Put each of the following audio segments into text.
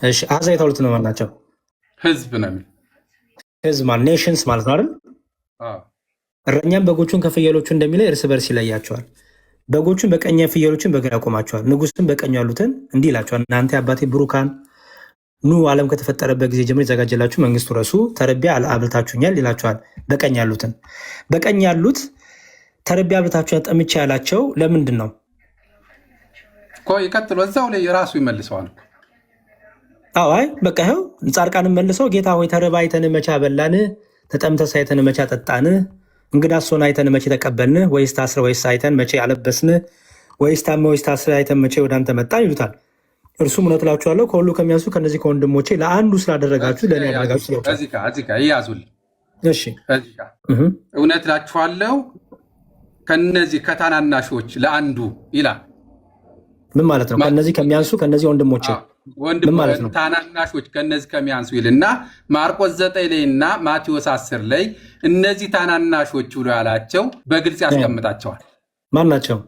እሺ አሕዛብ የተባሉት እነማን ናቸው? ህዝብ ነው የሚል ህዝብ ማለት ኔሽንስ ማለት ነው አይደል? እረኛም በጎቹን ከፍየሎቹ እንደሚለይ እርስ በርስ ይለያቸዋል። በጎቹን በቀኝ ፍየሎቹን በግራ ያቆማቸዋል። ንጉሥም በቀኙ ያሉትን እንዲህ ይላቸዋል፣ እናንተ የአባቴ ብሩካን ኑ፣ ዓለም ከተፈጠረበት ጊዜ ጀምሮ የተዘጋጀላችሁ መንግስቱ ረሱ፣ ተርቤ አብልታችሁኛል ይላቸዋል። በቀኝ ያሉትን በቀኝ ያሉት ተርቤ አብልታችሁኛል ጠምቼ ያላቸው ለምንድን ነው? ይቀጥሎ እዛው ላይ ራሱ ይመልሰዋል። አይ በቃ ይኸው ጻድቃንም መልሰው ጌታ ሆይ ተርበን አይተን መቼ አበላን? ተጠምተን አይተን መቼ አጠጣን? እንግዳስ ሆነን አይተን መቼ ተቀበልን? ወይስ ታስረን ወይስ አይተን መቼ አለበስን? ወይስ ታመን ወይስ ታስረን አይተን መቼ ወደ አንተ መጣን? ይሉታል። እርሱም እውነት እላችኋለሁ ከሁሉ ከሚያንሱ ከነዚህ ከወንድሞቼ ለአንዱ ስላደረጋችሁ ለእኔ ያደረጋችሁ ይላቸዋል። እዚህ ጋር ይያዙልኝ። እሺ እውነት እላችኋለሁ ከነዚህ ከታናናሾች ለአንዱ ይላል። ምን ማለት ነው? ከነዚህ ከሚያንሱ ከነዚህ ወንድሞቼ ታናናሾች ከነዚህ ከሚያንሱ ይልና ማርቆስ 9 ላይ እና ማቴዎስ 10 ላይ እነዚህ ታናናሾች ብሎ ያላቸው በግልጽ ያስቀምጣቸዋል። ማን ናቸው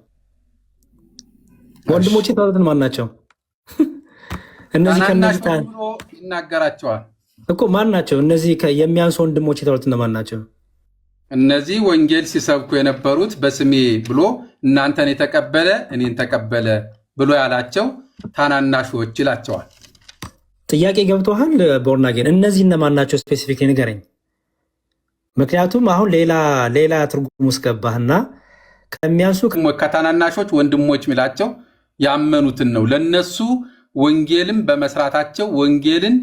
ወንድሞቼ የተባሉትን? ማን ናቸው እነዚህ? ከነዚህ ብሎ ይናገራቸዋል እኮ። ማን ናቸው እነዚህ የሚያንሱ ወንድሞቼ የተባሉት? እነማን ናቸው? እነዚህ ወንጌል ሲሰብኩ የነበሩት በስሜ ብሎ እናንተን የተቀበለ እኔን ተቀበለ ብሎ ያላቸው ታናናሾች ይላቸዋል። ጥያቄ ገብቶሃል? ቦርናጌን እነዚህ እነማን ናቸው? ስፔሲፊክ ንገረኝ። ምክንያቱም አሁን ሌላ ትርጉም ውስጥ ገባህና ከሚያንሱ ከታናናሾች ወንድሞች የሚላቸው ያመኑትን ነው። ለነሱ ወንጌልን በመስራታቸው ወንጌልን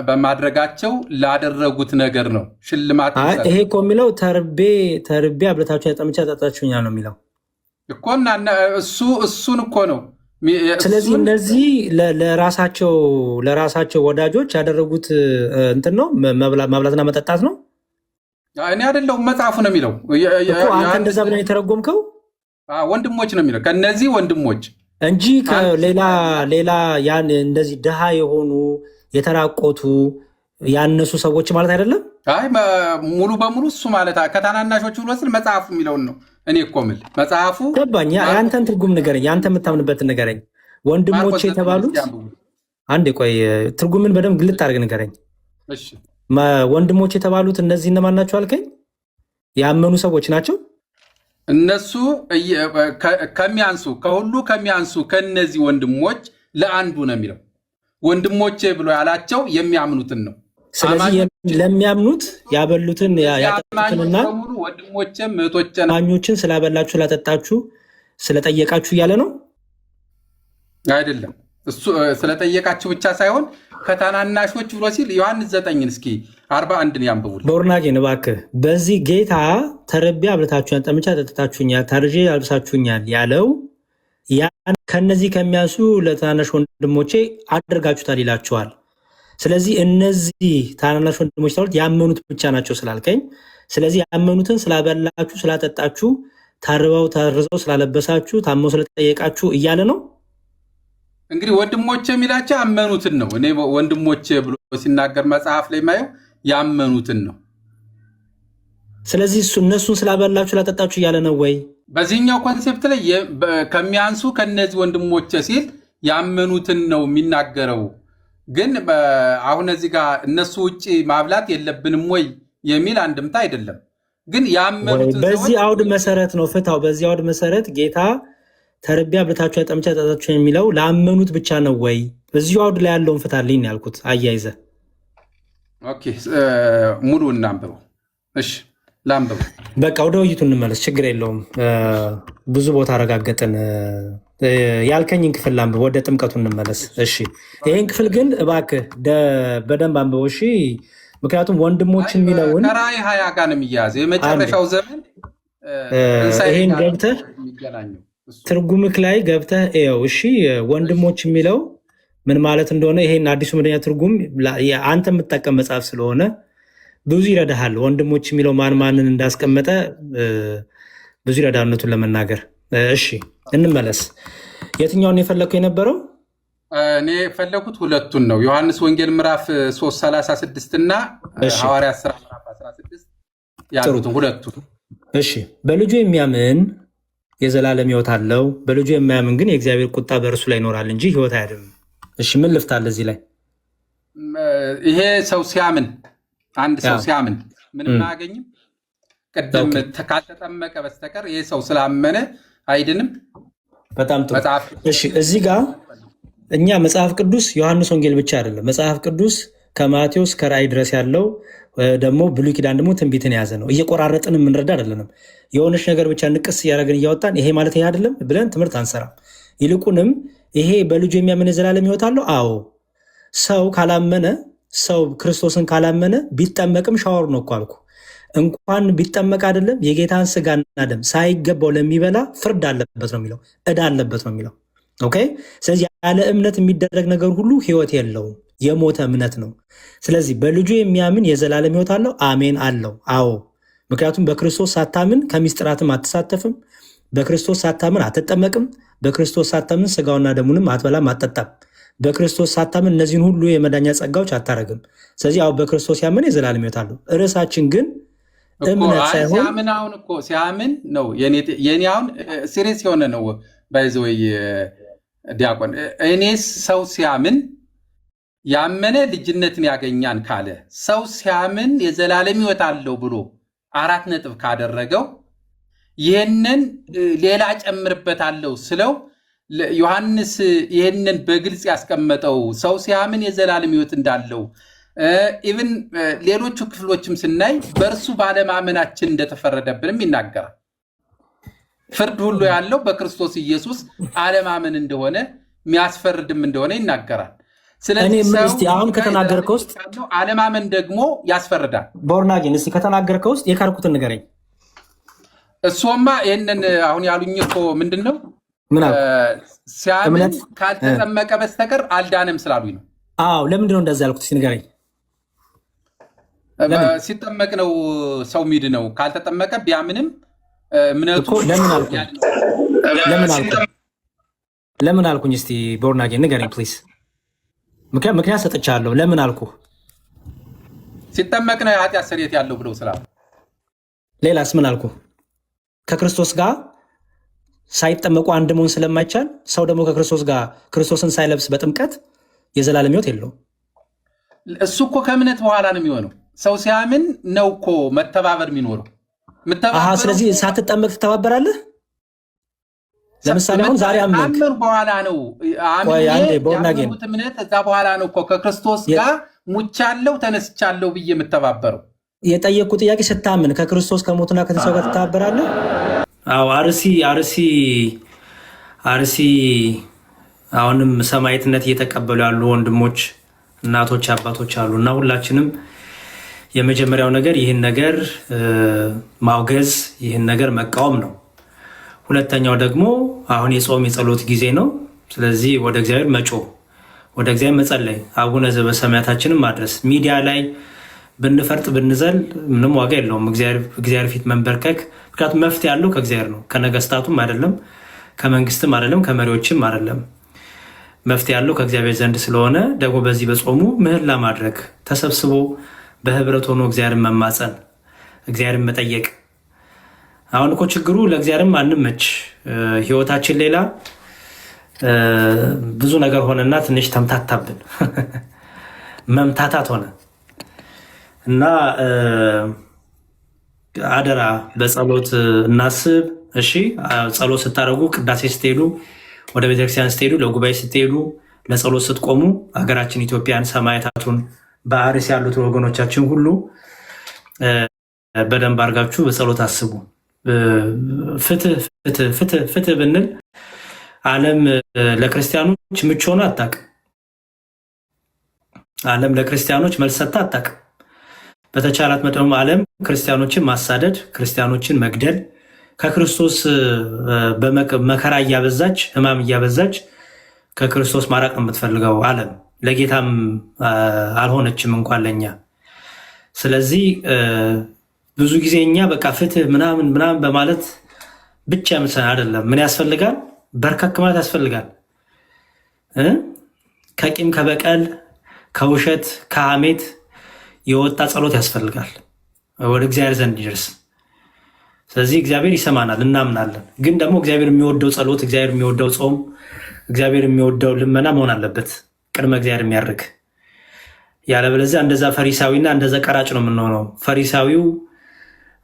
በማድረጋቸው ላደረጉት ነገር ነው ሽልማት። ይሄ እኮ የሚለው ተርቤ አብልታችሁ ጠምቼ አጠጣችሁኛል ነው የሚለው እኮ እና እሱን እኮ ነው። ስለዚህ እነዚህ ለራሳቸው ወዳጆች ያደረጉት እንትን ነው ማብላትና መጠጣት ነው። እኔ አይደለሁም መጽሐፉ ነው የሚለው። አንተ እንደዛ ብለን የተረጎምከው ወንድሞች ነው የሚለው ከነዚህ ወንድሞች እንጂ ሌላ ያን እንደዚህ ድሃ የሆኑ የተራቆቱ ያነሱ ሰዎች ማለት አይደለም። አይ ሙሉ በሙሉ እሱ ማለት ከታናናሾቹ ብሎ ስል መጽሐፉ የሚለውን ነው። እኔ እኮ የምልህ መጽሐፉ ገባኝ። የአንተን ትርጉም ንገረኝ፣ የአንተ የምታምንበትን ንገረኝ። ወንድሞች የተባሉት አንዴ ቆይ፣ ትርጉምን በደንብ ግልጥ አድርግ ንገረኝ። ወንድሞች የተባሉት እነዚህ እነማን ናቸው አልከኝ? ያመኑ ሰዎች ናቸው። እነሱ ከሁሉ ከሚያንሱ ከነዚህ ወንድሞች ለአንዱ ነው የሚለው። ወንድሞቼ ብሎ ያላቸው የሚያምኑትን ነው። ስለዚህ ለሚያምኑት ያበሉትን ያጠጡትንና ወንድሞቼም እህቶቼን ስላበላችሁ ስላጠጣችሁ ስለጠየቃችሁ እያለ ነው አይደለም። እሱ ስለጠየቃችሁ ብቻ ሳይሆን ከታናናሾች ብሎ ሲል ዮሐንስ 9 እስኪ 41 ያንብቡልኝ። ቦርናጌን እባክህ። በዚህ ጌታ ተርቤ አብልታችሁኛል፣ ጠምቼ አጠጥታችሁኛል፣ ታርዤ አልብሳችሁኛል ያለው ከነዚህ ከሚያንሱ ለታናናሽ ወንድሞቼ አድርጋችሁታል ይላቸዋል። ስለዚህ እነዚህ ታናናሽ ወንድሞች ተባሉት ያመኑት ብቻ ናቸው ስላልከኝ፣ ስለዚህ ያመኑትን ስላበላችሁ ስላጠጣችሁ፣ ታርበው ታርዘው ስላለበሳችሁ፣ ታመው ስለጠየቃችሁ እያለ ነው። እንግዲህ ወንድሞቼ የሚላቸው ያመኑትን ነው። እኔ ወንድሞቼ ብሎ ሲናገር መጽሐፍ ላይ ማየው ያመኑትን ነው። ስለዚህ እነሱን ስላበላችሁ ስላጠጣችሁ እያለ ነው ወይ? በዚህኛው ኮንሴፕት ላይ ከሚያንሱ ከነዚህ ወንድሞቼ ሲል ያመኑትን ነው የሚናገረው። ግን አሁን እዚህ ጋር እነሱ ውጭ ማብላት የለብንም ወይ የሚል አንድምታ አይደለም። ግን ያመኑትን በዚህ አውድ መሰረት ነው ፍታው። በዚህ አውድ መሰረት ጌታ ተርቤ አብልታችሁ ጠምቼ አጠጣችሁ የሚለው ለአመኑት ብቻ ነው ወይ? በዚሁ አውድ ላይ ያለውን ፍታልኝ ያልኩት አያይዘ። ኦኬ ሙሉ እናንብበው። እሺ ላንብብ። በቃ ወደ ውይይቱ እንመለስ፣ ችግር የለውም። ብዙ ቦታ አረጋገጥን። ያልከኝን ክፍል ላንብብ፣ ወደ ጥምቀቱ እንመለስ። እሺ ይህን ክፍል ግን እባክህ በደንብ አንብበው። እሺ ምክንያቱም ወንድሞች የሚለውን ከራእይ 20 ጋር ነው የሚያያዘው የመጨረሻው ዘመን። ይህን ገብተህ ትርጉምክ ላይ ገብተህ ይኸው። እሺ ወንድሞች የሚለው ምን ማለት እንደሆነ ይሄን አዲሱ መደበኛ ትርጉም አንተ የምትጠቀም መጽሐፍ ስለሆነ ብዙ ይረዳሃል። ወንድሞች የሚለው ማንን እንዳስቀመጠ ብዙ ይረዳነቱን ለመናገር። እሺ እንመለስ። የትኛውን የፈለግከው የነበረው? እኔ የፈለኩት ሁለቱን ነው። ዮሐንስ ወንጌል ምዕራፍ 3:36 እና ሐዋርያት ሥራ ምዕራፍ 16 ያሉትን ሁለቱን። እሺ በልጁ የሚያምን የዘላለም ሕይወት አለው፣ በልጁ የማያምን ግን የእግዚአብሔር ቁጣ በእርሱ ላይ ይኖራል እንጂ ሕይወት አያድንም። እሺ ምን ልፍታል እዚህ ላይ? ይሄ ሰው ሲያምን አንድ ሰው ሲያምን ምንም አያገኝም። ቅድም ካልተጠመቀ በስተቀር ይሄ ሰው ስላመነ አይድንም። በጣም ጥሩ። እሺ እዚህ ጋር እኛ መጽሐፍ ቅዱስ ዮሐንስ ወንጌል ብቻ አይደለም። መጽሐፍ ቅዱስ ከማቴዎስ ከራእይ ድረስ ያለው ደግሞ ብሉይ ኪዳን ደግሞ ትንቢትን የያዘ ነው። እየቆራረጥን የምንረዳ አይደለንም። የሆነች ነገር ብቻ ንቅስ እያደረግን እያወጣን ይሄ ማለት ይሄ አይደለም ብለን ትምህርት አንሰራም። ይልቁንም ይሄ በልጁ የሚያምን የዘላለም ሕይወት አለው። አዎ ሰው ካላመነ ሰው ክርስቶስን ካላመነ ቢጠመቅም ሻወር ነው እኮ አልኩ። እንኳን ቢጠመቅ አይደለም የጌታን ስጋና ደም ሳይገባው ለሚበላ ፍርድ አለበት ነው የሚለው፣ ዕዳ አለበት ነው የሚለው። ኦኬ። ስለዚህ ያለ እምነት የሚደረግ ነገር ሁሉ ሕይወት የለውም፣ የሞተ እምነት ነው። ስለዚህ በልጁ የሚያምን የዘላለም ሕይወት አለው። አሜን አለው። አዎ ምክንያቱም በክርስቶስ ሳታምን ከምስጢራትም አትሳተፍም፣ በክርስቶስ ሳታምን አትጠመቅም፣ በክርስቶስ ሳታምን ስጋውና ደሙንም አትበላም አትጠጣም፣ በክርስቶስ ሳታምን እነዚህን ሁሉ የመዳኛ ጸጋዎች አታረግም። ስለዚህ አሁን በክርስቶስ ያምን የዘላለም ሕይወት አለው። ርዕሳችን ግን እምነት ሳይሆን ሲያምን አሁን እኮ ሲያምን ነው። የኔ አሁን ሲሪየስ የሆነ ነው ባይዘወይ ዲያቆን፣ እኔ ሰው ሲያምን ያመነ ልጅነትን ያገኛን ካለ ሰው ሲያምን የዘላለም ሕይወት አለው ብሎ 4 ነጥብ ካደረገው ይህንን ሌላ ጨምርበታለሁ ስለው ዮሐንስ ይህንን በግልጽ ያስቀመጠው ሰው ሲያምን የዘላለም ሕይወት እንዳለው ኢቭን ሌሎቹ ክፍሎችም ስናይ በእርሱ ባለማመናችን እንደተፈረደብንም ይናገራል። ፍርድ ሁሉ ያለው በክርስቶስ ኢየሱስ አለማመን እንደሆነ የሚያስፈርድም እንደሆነ ይናገራል። ስለዚህ አሁን ከተናገርከው ውስጥ አለማመን ደግሞ ያስፈርዳል። ቦርናጌን እስኪ ከተናገርከው ውስጥ የካርኩትን ንገረኝ። እሱማ ይህንን አሁን ያሉኝ እኮ ምንድን ነው ሲያምን ካልተጠመቀ በስተቀር አልዳንም ስላሉኝ ነው። አዎ ለምንድን ነው እንደዛ ያልኩት? ንገረኝ። ሲጠመቅ ነው ሰው ሚድ ነው። ካልተጠመቀ ቢያምንም እምነቱ ለምን አልኩኝ? እስቲ ቦርናጌን ንገረኝ ፕሊዝ። ምክንያት ሰጥቻለሁ። ለምን አልኩ? ሲጠመቅ ነው የኃጢአት ስርየት ያለው ብለው ስላሉ። ሌላስ ምን አልኩ? ከክርስቶስ ጋር ሳይጠመቁ አንድ መሆን ስለማይቻል ሰው ደግሞ ከክርስቶስ ጋር ክርስቶስን ሳይለብስ በጥምቀት የዘላለም ሕይወት የለውም። እሱ እኮ ከእምነት በኋላ ነው የሚሆነው። ሰው ሲያምን ነው እኮ መተባበር የሚኖረው። ስለዚህ ሳትጠመቅ ትተባበራለህ። ለምሳሌ አሁን ዛሬ አመን በኋላ ነው ያመኑት እምነት እዛ በኋላ ነው እኮ ከክርስቶስ ጋር ሙቻለሁ ተነስቻለሁ ብዬ የምተባበረው። የጠየቅኩ ጥያቄ ስታምን ከክርስቶስ ከሞትና ከተሰው ጋር ትተባበራለህ? አዎ አርሲ አሁንም ሰማዕትነት እየተቀበሉ ያሉ ወንድሞች፣ እናቶች፣ አባቶች አሉ እና ሁላችንም የመጀመሪያው ነገር ይህን ነገር ማውገዝ፣ ይህን ነገር መቃወም ነው። ሁለተኛው ደግሞ አሁን የጾም የጸሎት ጊዜ ነው። ስለዚህ ወደ እግዚአብሔር መጮህ፣ ወደ እግዚአብሔር መጸለይ፣ አቡነ ዘበሰማያታችንን ማድረስ። ሚዲያ ላይ ብንፈርጥ ብንዘል ምንም ዋጋ የለውም። እግዚአብሔር ፊት መንበርከክ። ምክንያቱም መፍትሄ ያለው ከእግዚአብሔር ነው፣ ከነገስታቱም አይደለም፣ ከመንግስትም አይደለም፣ ከመሪዎችም አይደለም። መፍትሄ ያለው ከእግዚአብሔር ዘንድ ስለሆነ ደግሞ በዚህ በጾሙ ምህላ ማድረግ፣ ተሰብስቦ በህብረት ሆኖ እግዚአብሔርን መማፀን፣ እግዚአብሔርን መጠየቅ። አሁን እኮ ችግሩ ለእግዚአብሔርም አንመች፣ ህይወታችን ሌላ ብዙ ነገር ሆነና ትንሽ ተምታታብን መምታታት ሆነ እና አደራ በጸሎት እናስብ። እሺ ጸሎት ስታደርጉ፣ ቅዳሴ ስትሄዱ፣ ወደ ቤተክርስቲያን ስትሄዱ፣ ለጉባኤ ስትሄዱ፣ ለጸሎት ስትቆሙ ሀገራችን ኢትዮጵያን፣ ሰማዕታቱን በአርሲ ያሉት ወገኖቻችን ሁሉ በደንብ አድርጋችሁ በጸሎት አስቡ። ፍትህ ፍትህ ፍትህ ፍትህ ብንል ዓለም ለክርስቲያኖች ምቹ ሆነ አታውቅም። ዓለም ለክርስቲያኖች መልስ ሰጥታ አታውቅም። በተቻላት መጠኑ ዓለም ክርስቲያኖችን ማሳደድ፣ ክርስቲያኖችን መግደል፣ ከክርስቶስ መከራ እያበዛች ሕማም እያበዛች ከክርስቶስ ማራቅ ነው የምትፈልገው ዓለም። ለጌታም አልሆነችም እንኳን ለኛ። ስለዚህ ብዙ ጊዜ እኛ በቃ ፍትህ ምናምን ምናምን በማለት ብቻ ምሰን አይደለም። ምን ያስፈልጋል? በርከክ ማለት ያስፈልጋል። ከቂም ከበቀል ከውሸት ከሐሜት የወጣ ጸሎት ያስፈልጋል ወደ እግዚአብሔር ዘንድ ይደርስ። ስለዚህ እግዚአብሔር ይሰማናል እናምናለን። ግን ደግሞ እግዚአብሔር የሚወደው ጸሎት፣ እግዚአብሔር የሚወደው ጾም፣ እግዚአብሔር የሚወደው ልመና መሆን አለበት። ቅድመ እግዚአብሔር የሚያደርግ ያለበለዚያ እንደዛ ፈሪሳዊና እንደዛ ቀራጭ ነው የምንሆነው። ፈሪሳዊው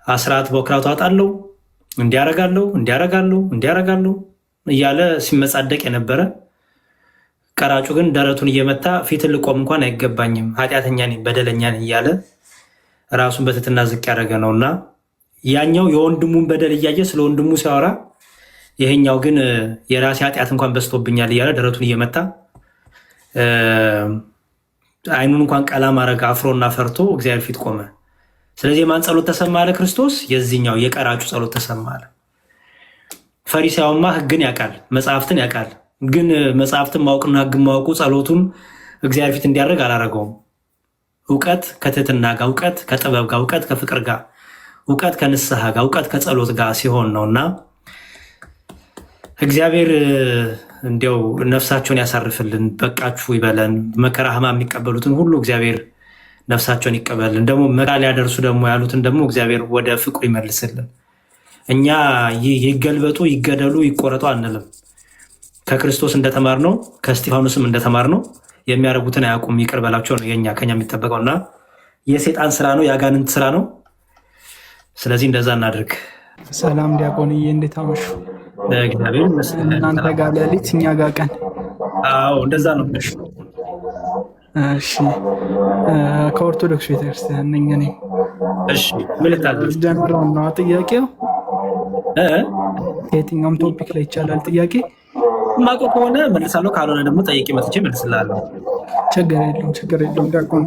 አስራት በኩራቱ አጣለው እንዲያረጋለሁ እያለ ሲመጻደቅ የነበረ፣ ቀራጩ ግን ደረቱን እየመታ ፊት ልቆም እንኳን አይገባኝም ኃጢአተኛ ነኝ በደለኛ ነኝ እያለ ራሱን በትህትና ዝቅ ያደረገ ነውና ያኛው የወንድሙን በደል እያየ ስለ ወንድሙ ሲያወራ፣ ይሄኛው ግን የራሴ ኃጢአት እንኳን በዝቶብኛል እያለ ደረቱን እየመታ አይኑን እንኳን ቀላ ማድረግ አፍሮና ፈርቶ እግዚአብሔር ፊት ቆመ። ስለዚህ የማን ጸሎት ተሰማ አለ ክርስቶስ? የዚህኛው የቀራጩ ጸሎት ተሰማ አለ። ፈሪሳውማ ሕግን ያውቃል መጽሐፍትን ያውቃል፣ ግን መጽሐፍትን ማወቅና ሕግን ማወቁ ጸሎቱን እግዚአብሔር ፊት እንዲያደርግ አላረገውም። እውቀት ከትህትና ጋር፣ እውቀት ከጥበብ ጋር፣ እውቀት ከፍቅር ጋር፣ እውቀት ከንስሐ ጋር፣ እውቀት ከጸሎት ጋር ሲሆን ነውና እግዚአብሔር እንዲያው ነፍሳቸውን ያሳርፍልን፣ በቃችሁ ይበለን። መከራ ሕማም የሚቀበሉትን ሁሉ እግዚአብሔር ነፍሳቸውን ይቀበልን። ደግሞ መከራ ሊያደርሱ ደግሞ ያሉትን ደግሞ እግዚአብሔር ወደ ፍቅሩ ይመልስልን። እኛ ይገልበጡ፣ ይገደሉ፣ ይቆረጡ አንልም። ከክርስቶስ እንደተማርነው ከእስጢፋኖስም እንደተማርነው የሚያደርጉትን አያውቁም ይቅር በላቸው ነው ከኛ የሚጠበቀውና የሴጣን ስራ ነው፣ የአጋንንት ስራ ነው። ስለዚህ እንደዛ እናድርግ። ሰላም ዲያቆንዬ፣ እንዴት አመሹ? እግዚአብሔር ይመስገን። እናንተ ጋር ሌሊት እኛ ጋር ቀን። አዎ እንደዛ ነው። እሺ ከኦርቶዶክስ ቤተክርስቲያን ነኝ እኔ። እሺ ምን ልታዘዝ? ጀምረው ነው ጥያቄው? የትኛውም ቶፒክ ላይ ይቻላል ጥያቄ? ማቆ ከሆነ መልሳለሁ፣ ካልሆነ ደግሞ ጠይቄ መጥቼ መልስላለሁ። ችግር የለውም ዲያቆን።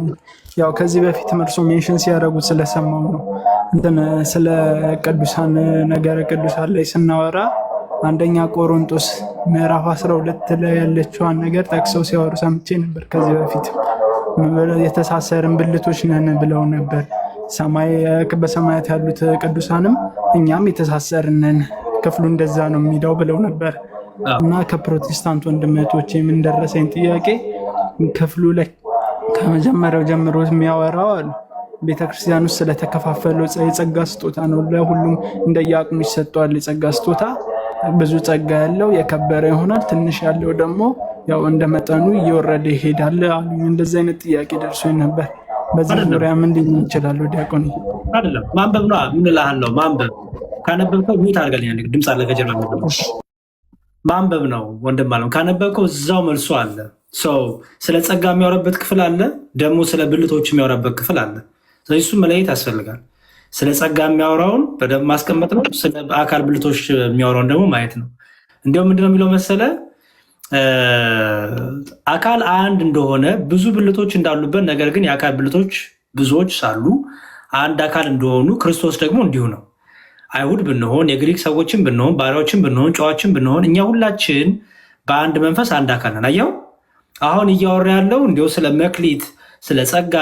ያው ከዚህ በፊት መልሶ ሜንሽን ሲያደርጉት ስለሰማው ነው። እንትን ስለ ቅዱሳን ነገረ ቅዱሳን ላይ ስናወራ አንደኛ ቆሮንቶስ ምዕራፍ 12 ላይ ያለችዋን ነገር ጠቅሰው ሲያወሩ ሰምቼ ነበር። ከዚህ በፊት የተሳሰርን ብልቶች ነን ብለው ነበር። በሰማያት ያሉት ቅዱሳንም እኛም የተሳሰርን ነን፣ ክፍሉ እንደዛ ነው የሚለው ብለው ነበር። እና ከፕሮቴስታንት ወንድመቶች የምንደረሰኝ ጥያቄ ክፍሉ ላይ ከመጀመሪያው ጀምሮ የሚያወራው አሉ ቤተክርስቲያን ውስጥ ስለተከፋፈለው የጸጋ ስጦታ ነው። ለሁሉም እንደየአቅሙ ይሰጠዋል የጸጋ ስጦታ። ብዙ ጸጋ ያለው የከበረ ይሆናል፣ ትንሽ ያለው ደግሞ ያው እንደመጠኑ እየወረደ ይሄዳል አሉ። እንደዚህ አይነት ጥያቄ ደርሶኝ ነበር። በዚህ ዙሪያ ምን ሊል ይችላል ዲያቆን? አይደለም ማንበብ ነው። ምን እልሃለሁ፣ ማንበብ ካነበብከው ሚውት አድርገልኝ። ድምፅ አለ ከጀርባ ማንበብ ነው ወንድም አለም። ካነበብከው እዛው መልሶ አለ። ሰው ስለ ጸጋ የሚያወራበት ክፍል አለ፣ ደግሞ ስለ ብልቶች የሚያወራበት ክፍል አለ። ስለዚህ እሱ መለየት ያስፈልጋል። ስለ ጸጋ የሚያወራውን በደንብ ማስቀመጥ ነው። ስለ አካል ብልቶች የሚያወራውን ደግሞ ማየት ነው። እንዲያውም ምንድነው የሚለው መሰለ አካል አንድ እንደሆነ ብዙ ብልቶች እንዳሉበት፣ ነገር ግን የአካል ብልቶች ብዙዎች ሳሉ አንድ አካል እንደሆኑ ክርስቶስ ደግሞ እንዲሁ ነው። አይሁድ ብንሆን፣ የግሪክ ሰዎችን ብንሆን፣ ባሪያዎችን ብንሆን፣ ጨዋችን ብንሆን እኛ ሁላችን በአንድ መንፈስ አንድ አካል ነን። አየው አሁን እያወራ ያለው እንዲሁ ስለ መክሊት፣ ስለ ጸጋ፣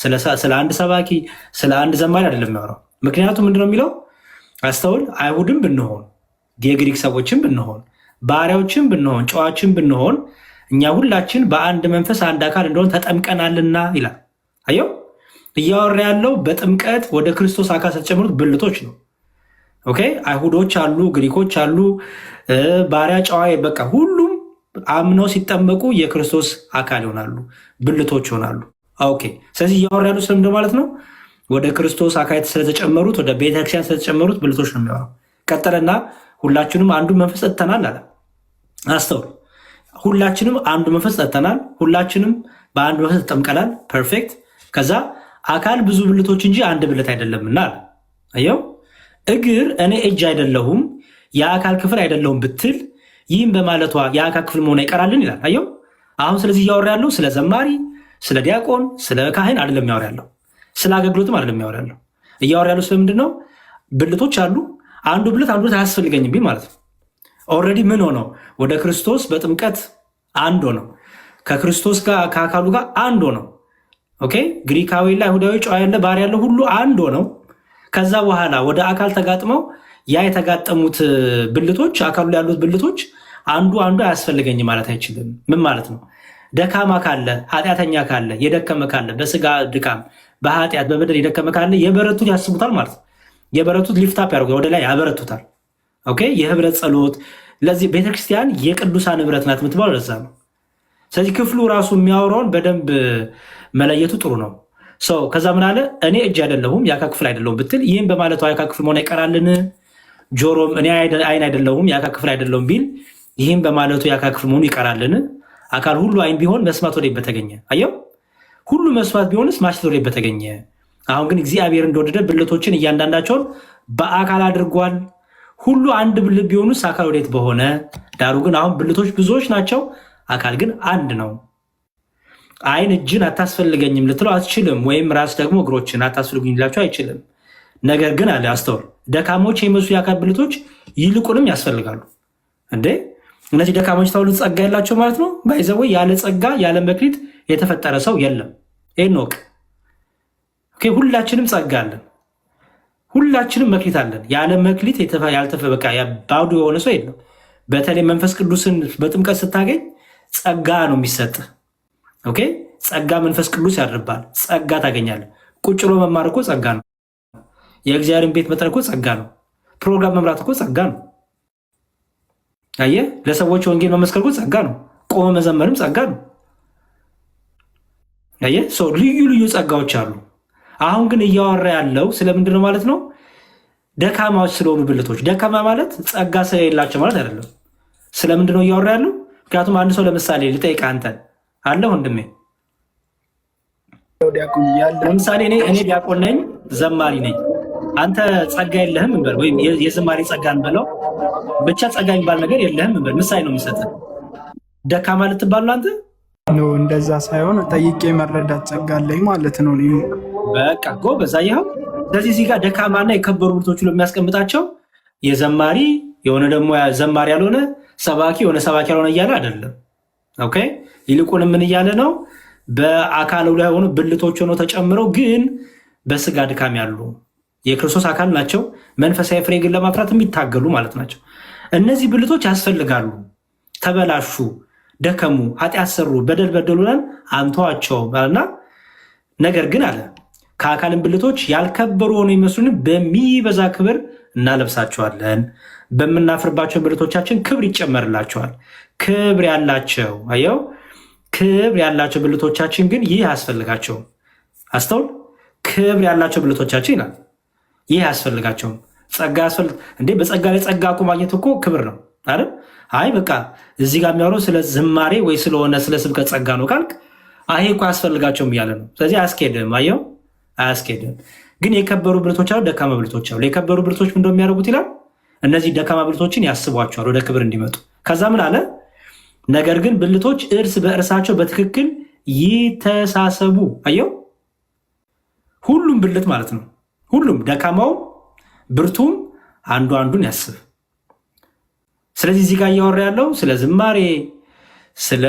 ስለ አንድ ሰባኪ፣ ስለ አንድ ዘማሪ አይደለም የሚያወራው። ምክንያቱም ምንድነው የሚለው አስተውል። አይሁድም ብንሆን፣ የግሪክ ሰዎችን ብንሆን፣ ባሪያዎችን ብንሆን፣ ጨዋችን ብንሆን እኛ ሁላችን በአንድ መንፈስ አንድ አካል እንደሆን ተጠምቀናልና ይላል። አየው እያወራ ያለው በጥምቀት ወደ ክርስቶስ አካል የተጨመሩት ብልቶች ነው። ኦኬ አይሁዶች አሉ፣ ግሪኮች አሉ፣ ባሪያ፣ ጨዋ፣ በቃ ሁሉም አምነው ሲጠመቁ የክርስቶስ አካል ይሆናሉ፣ ብልቶች ይሆናሉ። ኦኬ ስለዚህ እያወራ ያሉ ስለምንድን ማለት ነው? ወደ ክርስቶስ አካል ስለተጨመሩት፣ ወደ ቤተክርስቲያን ስለተጨመሩት ብልቶች ነው የሚያወራው። ቀጠለና ሁላችንም አንዱ መንፈስ ጠጥተናል አለ። አስተውል። ሁላችንም አንዱ መንፈስ ጠጥተናል፣ ሁላችንም በአንድ መንፈስ ተጠምቀናል። ፐርፌክት። ከዛ አካል ብዙ ብልቶች እንጂ አንድ ብልት አይደለምና አለ። አየው እግር እኔ እጅ አይደለሁም የአካል ክፍል አይደለሁም ብትል ይህም በማለቷ የአካል ክፍል መሆን አይቀራልን ይላል። አየው አሁን ስለዚህ እያወራ ያለው ስለ ዘማሪ፣ ስለ ዲያቆን፣ ስለ ካህን አይደለም ያወራ ያለው፣ ስለ አገልግሎትም አይደለም ያወራ ያለው። እያወራ ያለው ስለምንድን ነው? ብልቶች አሉ፣ አንዱ ብልት አያስፈልገኝም ቢል ማለት ነው። ኦልሬዲ ምን ሆነው ወደ ክርስቶስ በጥምቀት አንድ ሆነው ከክርስቶስ ጋር ከአካሉ ጋር አንድ ሆነው ኦኬ ግሪካዊ ላይ አይሁዳዊ፣ ጨዋ ያለ ባሪያ ያለ ሁሉ አንድ ሆነው ከዛ በኋላ ወደ አካል ተጋጥመው ያ የተጋጠሙት ብልቶች አካሉ ላይ ያሉት ብልቶች አንዱ አያስፈልገኝ ማለት አይችልም። ምን ማለት ነው? ደካማ ካለ፣ ኃጢአተኛ ካለ፣ የደከመ ካለ፣ በስጋ ድካም፣ በኃጢአት በበደል የደከመ ካለ የበረቱት ያስቡታል ማለት ነው። የበረቱት ሊፍታፕ ያደርጉ ወደ ላይ ያበረቱታል። ኦኬ የህብረት ጸሎት። ለዚህ ቤተክርስቲያን የቅዱሳን ህብረት ናት የምትባለው ለዛ ነው። ስለዚህ ክፍሉ ራሱ የሚያወራውን በደንብ መለየቱ ጥሩ ነው። ሰው ከዛ ምን አለ እኔ እጅ አይደለሁም የአካል ክፍል አይደለሁም ብትል ይህም በማለቱ የአካል ክፍል መሆን አይቀራልን? ጆሮም እኔ አይን አይደለሁም የአካል ክፍል አይደለሁም ቢል ይህም በማለቱ የአካል ክፍል መሆኑ ይቀራልን? አካል ሁሉ አይን ቢሆን መስማት ወዴት በተገኘ? አየው ሁሉ መስማት ቢሆንስ ማሽተት ወዴት በተገኘ? አሁን ግን እግዚአብሔር እንደወደደ ብልቶችን እያንዳንዳቸውን በአካል አድርጓል። ሁሉ አንድ ብልት ቢሆኑስ አካል ወዴት በሆነ? ዳሩ ግን አሁን ብልቶች ብዙዎች ናቸው፣ አካል ግን አንድ ነው። አይን እጅን አታስፈልገኝም ልትለው አትችልም። ወይም ራስ ደግሞ እግሮችን አታስፈልጉኝ ሊላቸው አይችልም። ነገር ግን አለ አስተውል፣ ደካሞች የሚመስሉ የአካል ብልቶች ይልቁንም ያስፈልጋሉ። እንዴ እነዚህ ደካሞች ተብሎ ጸጋ ያላቸው ማለት ነው። ባይዘው ያለ ጸጋ ያለ መክሊት የተፈጠረ ሰው የለም። ይህን ወቅ ሁላችንም ጸጋ አለን፣ ሁላችንም መክሊት አለን። ያለ መክሊት ያልተፈበቃ ባዶ የሆነ ሰው የለም። በተለይ መንፈስ ቅዱስን በጥምቀት ስታገኝ ጸጋ ነው የሚሰጥህ። ኦኬ ጸጋ መንፈስ ቅዱስ ያድርባል። ጸጋ ታገኛለህ። ቁጭ ብሎ መማር እኮ ጸጋ ነው። የእግዚአብሔርን ቤት መጥረግ እኮ ጸጋ ነው። ፕሮግራም መምራት እኮ ጸጋ ነው። አየህ ለሰዎች ወንጌል መመስከር እኮ ጸጋ ነው። ቆመ መዘመርም ጸጋ ነው። አየህ ሰው ልዩ ልዩ ጸጋዎች አሉ። አሁን ግን እያወራ ያለው ስለምንድን ነው ማለት ነው? ደካማዎች ስለሆኑ ብልቶች። ደካማ ማለት ጸጋ ስለሌላቸው ማለት አይደለም። ስለምንድን ነው እያወራ ያለው? ምክንያቱም አንድ ሰው ለምሳሌ ልጠይቅህ አንተን አለ ወንድሜ፣ ለምሳሌ እኔ ዲያቆን ነኝ፣ ዘማሪ ነኝ። አንተ ጸጋ የለህም እንበል፣ ወይም የዝማሬ ጸጋ እንበለው፣ ብቻ ጸጋ የሚባል ነገር የለህም እንበል። ምሳሌ ነው የሚሰጥህ። ደካማ ልትባል ነው አንተ? እንደዛ ሳይሆን ጠይቄ መረዳት ጸጋ አለኝ ማለት ነው። በቃ ጎበዝ፣ አየኸው። ስለዚህ እዚህ ጋር ደካማና የከበሩ ብልቶች ብሎ የሚያስቀምጣቸው የዘማሪ የሆነ ደግሞ ዘማሪ ያልሆነ ሰባኪ የሆነ ሰባኪ ያልሆነ እያለ አይደለም። ኦኬ ይልቁንም ምን እያለ ነው? በአካሉ ላይ ሆኖ ብልቶች ሆኖ ተጨምረው ግን በስጋ ድካም ያሉ የክርስቶስ አካል ናቸው። መንፈሳዊ ፍሬ ግን ለማፍራት የሚታገሉ ማለት ናቸው። እነዚህ ብልቶች ያስፈልጋሉ። ተበላሹ፣ ደከሙ፣ ኃጢአት ሰሩ፣ በደል በደሉናን አንተዋቸው እና ነገር ግን አለ ከአካልን ብልቶች ያልከበሩ ሆኖ የሚመስሉን በሚበዛ ክብር እናለብሳቸዋለን። በምናፍርባቸው ብልቶቻችን ክብር ይጨመርላቸዋል። ክብር ያላቸው አየው፣ ክብር ያላቸው ብልቶቻችን ግን ይህ አያስፈልጋቸውም። አስተውል፣ ክብር ያላቸው ብልቶቻችን ይላል። ይህ አያስፈልጋቸውም። ጸጋ ያስፈልግ እንዴ? በጸጋ ላይ ጸጋ እኮ ማግኘት እኮ ክብር ነው አይደል? አይ በቃ እዚህ ጋር የሚያወራው ስለ ዝማሬ ወይ ስለሆነ ስለ ስብከት ጸጋ ነው ካልክ አይ እኮ አያስፈልጋቸውም እያለ ነው። ስለዚህ አያስኬድም። አየው፣ አያስኬድም። ግን የከበሩ ብልቶች አሉ፣ ደካማ ብልቶች አሉ። የከበሩ ብልቶች ምን እንደሚያደርጉት ይላል። እነዚህ ደካማ ብልቶችን ያስቧቸዋል ወደ ክብር እንዲመጡ። ከዛ ምን አለ? ነገር ግን ብልቶች እርስ በእርሳቸው በትክክል ይተሳሰቡ። አየው፣ ሁሉም ብልት ማለት ነው። ሁሉም ደካማው ብርቱም አንዱ አንዱን ያስብ። ስለዚህ እዚህ ጋር እያወራ ያለው ስለ ዝማሬ ስለ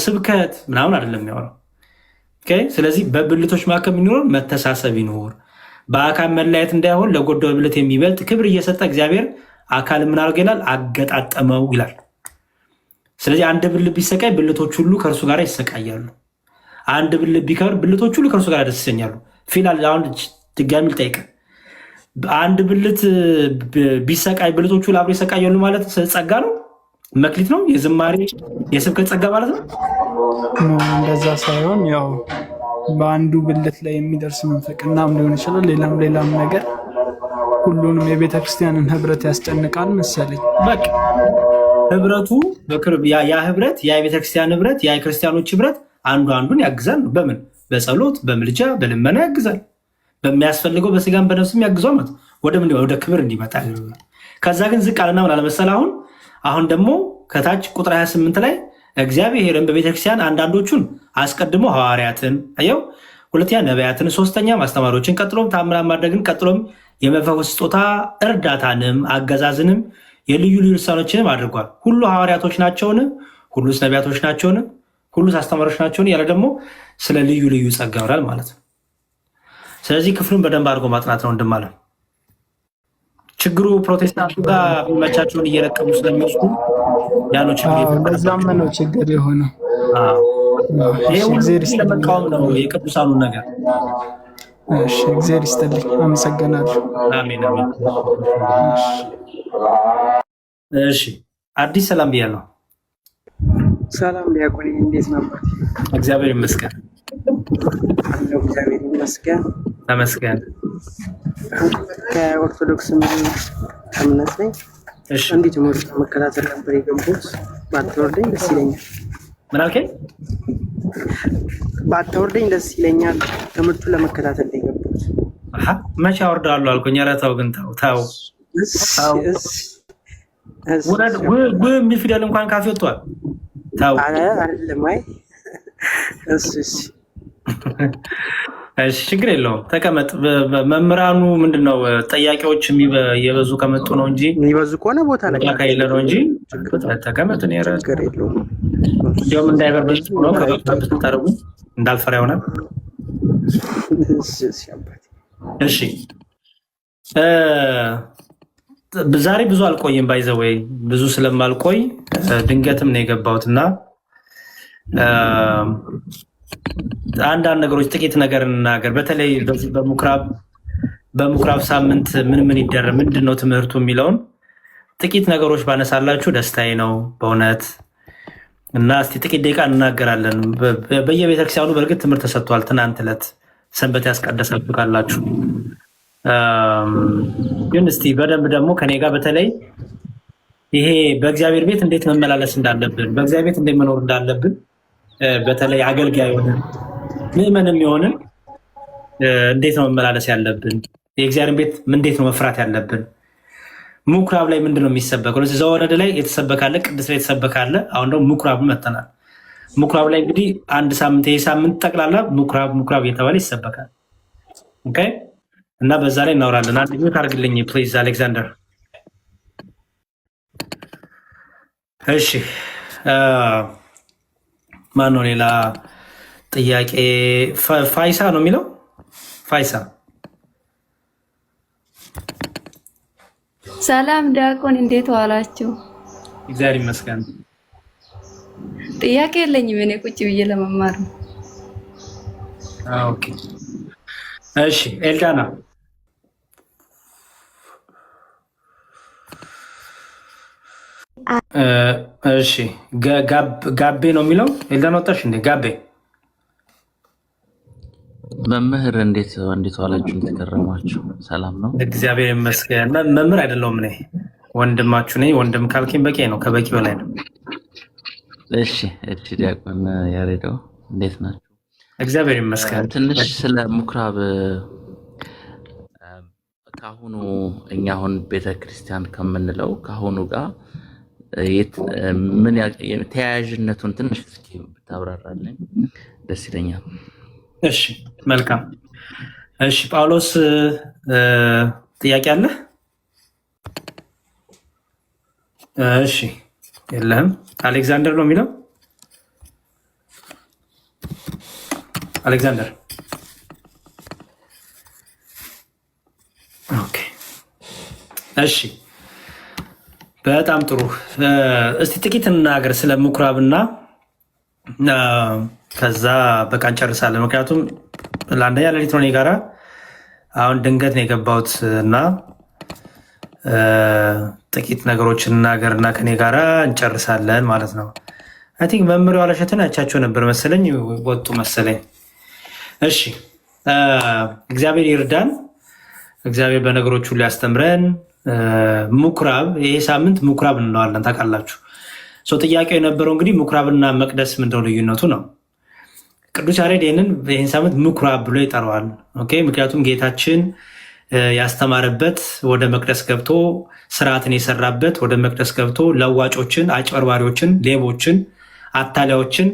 ስብከት ምናምን አይደለም የሚያወራው። ስለዚህ በብልቶች መካከል የሚኖር መተሳሰብ ይኖር፣ በአካል መለያየት እንዳይሆን ለጎደለው ብልት የሚበልጥ ክብር እየሰጠ እግዚአብሔር አካል ምን አድርጎ ይላል? አገጣጠመው ይላል። ስለዚህ አንድ ብልት ቢሰቃይ ብልቶች ሁሉ ከእርሱ ጋር ይሰቃያሉ። አንድ ብልት ቢከብር ብልቶች ሁሉ ከእርሱ ጋር ደስ ይሰኛሉ። ፊላል አሁን ድጋሚ ልጠይቅ፣ አንድ ብልት ቢሰቃይ ብልቶቹ ሁሉ አብረው ይሰቃያሉ ማለት ጸጋ ነው? መክሊት ነው? የዝማሬ የስብከት ጸጋ ማለት ነው? እንደዛ ሳይሆን ያው በአንዱ ብልት ላይ የሚደርስ መንፈቅናም ሊሆን ይችላል፣ ሌላም ነገር ሁሉንም የቤተ ክርስቲያንን ህብረት ያስጨንቃል መሰለኝ። በቃ ህብረቱ በቅርብ ያ ህብረት ያ የቤተ ክርስቲያን ህብረት ያ የክርስቲያኖች ህብረት አንዱ አንዱን ያግዛል ነው። በምን? በጸሎት በምልጃ በልመና ያግዛል። በሚያስፈልገው በስጋም በነፍስም ያግዟል ማለት ወደ ክብር እንዲመጣ። ከዛ ግን ዝቅ አለና ምን አለመሰለ አሁን ደግሞ ከታች ቁጥር 28 ላይ እግዚአብሔርን በቤተክርስቲያን አንዳንዶቹን አስቀድሞ ሐዋርያትን አየው፣ ሁለተኛ ነቢያትን፣ ሶስተኛ ማስተማሪዎችን፣ ቀጥሎም ታምራት ማድረግን፣ ቀጥሎም የመፈወስ ስጦታ እርዳታንም አገዛዝንም የልዩ ልዩ ልሳኖችንም አድርጓል። ሁሉ ሐዋርያቶች ናቸውን? ሁሉስ ነቢያቶች ናቸውን? ሁሉስ አስተማሪዎች ናቸውን? ያለ ደግሞ ስለ ልዩ ልዩ ጸጋ ያወራል ማለት ነው። ስለዚህ ክፍሉን በደንብ አድርጎ ማጥናት ነው ወንድም። ችግሩ ፕሮቴስታንቱ ጋር መቻቸውን እየለቀሙ ስለሚወስዱ ያለው በዛም ነው ችግር የሆነው። ይሄ ሁሉ ለመቃወም ነው የቅዱሳኑን ነገር። እሺ እግዚአብሔር ይስጥልኝ፣ አመሰግናለሁ። አሜን አሜን። እሺ አዲስ ሰላም ብያለሁ። ሰላም ዲያቆን፣ እንዴት ነው አባቴ? እግዚአብሔር ይመስገን። አለሁ እግዚአብሔር ይመስገን። ተመስገን። ከኦርቶዶክስ እምነት ነኝ። እሺ እንዴት ነው መከታተል ነበር የገቡት? ባታወርደኝ ደስ ይለኛል። ምን አልከኝ? ባታወርደኝ ደስ ይለኛል። ትምህርቱ ለመከታተል ነው የገቡት። አሃ መቼ አወርዳለሁ አልኩኝ። ኧረ ተው ግን ተው። ወረድ የሚል ፊደል እንኳን ካፌ ወጥቷል። ተው አይደለም። አይ እሺ ችግር የለውም ተቀመጥ። መምህራኑ ምንድነው ጥያቄዎች እየበዙ ከመጡ ነው እንጂ የሚበዙ ከሆነ ቦታ ላይ ካይለ ነው እንጂ ተቀመጥ ነው ያረ ችግር የለውም። እንዲያውም እንዳይበርበዝ ነው ከበፍታ ታረጉ እንዳልፈራ ይሆናል። እሺ ዛሬ ብዙ አልቆይም። ባይዘወይ ብዙ ስለማልቆይ ድንገትም ነው የገባሁትና አንዳንድ ነገሮች ጥቂት ነገር እንናገር። በተለይ በምኩራብ ሳምንት ምን ይደረግ ምንድነው ትምህርቱ የሚለውን ጥቂት ነገሮች ባነሳላችሁ ደስታዬ ነው በእውነት። እና እስቲ ጥቂት ደቂቃ እንናገራለን። በየቤተክርስቲያኑ በእርግጥ ትምህርት ተሰጥቷል። ትናንት ዕለት ሰንበት ያስቀደሳችሁ ካላችሁ ግን እስቲ በደንብ ደግሞ ከኔ ጋር በተለይ ይሄ በእግዚአብሔር ቤት እንዴት መመላለስ እንዳለብን፣ በእግዚአብሔር ቤት እንዴት መኖር እንዳለብን በተለይ አገልጋይ የሆንን ምዕመንም የሆንን እንዴት ነው መመላለስ ያለብን፣ የእግዚአብሔር ቤት እንዴት ነው መፍራት ያለብን፣ ምኩራብ ላይ ምንድን ነው የሚሰበከው? ዘወረደ ላይ የተሰበካለ፣ ቅድስት ላይ የተሰበካለ። አሁን ደግሞ ምኩራብ መተናል። ምኩራብ ላይ እንግዲህ አንድ ሳምንት ይሄ ሳምንት ጠቅላላ ምኩራብ እየተባለ ይሰበካል። ኦኬ እና በዛ ላይ እናወራለን። አንድ ሚዩት አድርግልኝ ፕሊዝ አሌክዛንደር። እሺ ማን ነው ሌላ ጥያቄ? ፋይሳ ነው የሚለው። ፋይሳ ሰላም ዲያቆን፣ እንዴት ዋላችሁ? እግዚአብሔር ይመስገን። ጥያቄ የለኝም፣ እኔ ቁጭ ብዬ ለመማር ነው። ኦኬ እሺ ኤልዳና እሺ ጋቤ ነው የሚለው። ኤልዳና ወጣሽ እንዴ? ጋቤ መምህር እንዴት ዋላችሁ? እንተከረማችሁ? ሰላም ነው? እግዚአብሔር ይመስገን። መምህር አይደለሁም እኔ ወንድማችሁ ነኝ። ወንድም ካልከኝ በቂ ነው፣ ከበቂ በላይ ነው። እሺ ዲያቆን ያሬዶ እንዴት ናችሁ? እግዚአብሔር ይመስገን። ትንሽ ስለ ምኩራብ ካሁኑ እኛ አሁን ቤተክርስቲያን ከምንለው ካሁኑ ጋር ምን ተያያዥነቱን ትንሽ እስኪ ብታብራራልኝ ደስ ይለኛል። እሺ መልካም። እሺ ጳውሎስ ጥያቄ አለ? እሺ የለህም። አሌክዛንደር ነው የሚለው። አሌክዛንደር ኦኬ። እሺ በጣም ጥሩ። እስቲ ጥቂት እንናገር ስለ ምኩራብና ከዛ በቃ እንጨርሳለን። ምክንያቱም ለአንደኛ ሌሊት ነው እኔ ጋራ አሁን ድንገት ነው የገባሁት እና ጥቂት ነገሮች እንናገርና ከኔ ጋራ እንጨርሳለን ማለት ነው። አይ ቲንክ መምህር ዋለሸትን ያቻቸው ነበር መሰለኝ፣ ወጡ መሰለኝ። እሺ እግዚአብሔር ይርዳን። እግዚአብሔር በነገሮች ሁሉ ያስተምረን። ምኩራብ ይሄ ሳምንት ምኩራብ እንለዋለን ታውቃላችሁ። ጥያቄው የነበረው እንግዲህ ምኩራብና መቅደስ ምንድነው ልዩነቱ ነው። ቅዱስ ያሬድ ይህን ሳምንት ምኩራብ ብሎ ይጠራዋል። ኦኬ ምክንያቱም ጌታችን ያስተማረበት፣ ወደ መቅደስ ገብቶ ስርዓትን የሰራበት፣ ወደ መቅደስ ገብቶ ለዋጮችን፣ አጭበርባሪዎችን፣ ሌቦችን፣ አታላዮችን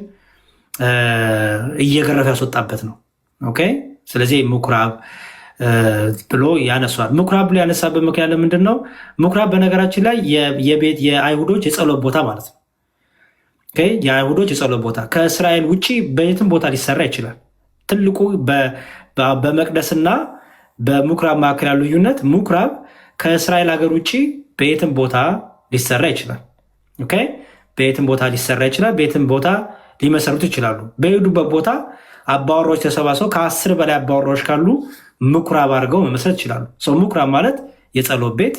እየገረፈ ያስወጣበት ነው። ኦኬ ስለዚህ ምኩራብ ብሎ ያነሷል። ምኩራብ ብሎ ያነሳበት ምክንያት ለምንድን ነው? ምኩራብ በነገራችን ላይ የአይሁዶች የጸሎት ቦታ ማለት ነው። የአይሁዶች የጸሎት ቦታ ከእስራኤል ውጭ በየትም ቦታ ሊሰራ ይችላል። ትልቁ በመቅደስና በምኩራብ መካከል ያለው ልዩነት ምኩራብ ከእስራኤል ሀገር ውጭ በየትም ቦታ ሊሰራ ይችላል። በየትም ቦታ ሊሰራ ይችላል። በየትም ቦታ ሊመሰርቱ ይችላሉ። በሄዱበት ቦታ አባወራዎች ተሰባስበው ከ10 በላይ አባወራዎች ካሉ ምኩራብ አድርገው መመስረት ይችላሉ። ምኩራብ ማለት የጸሎት ቤት፣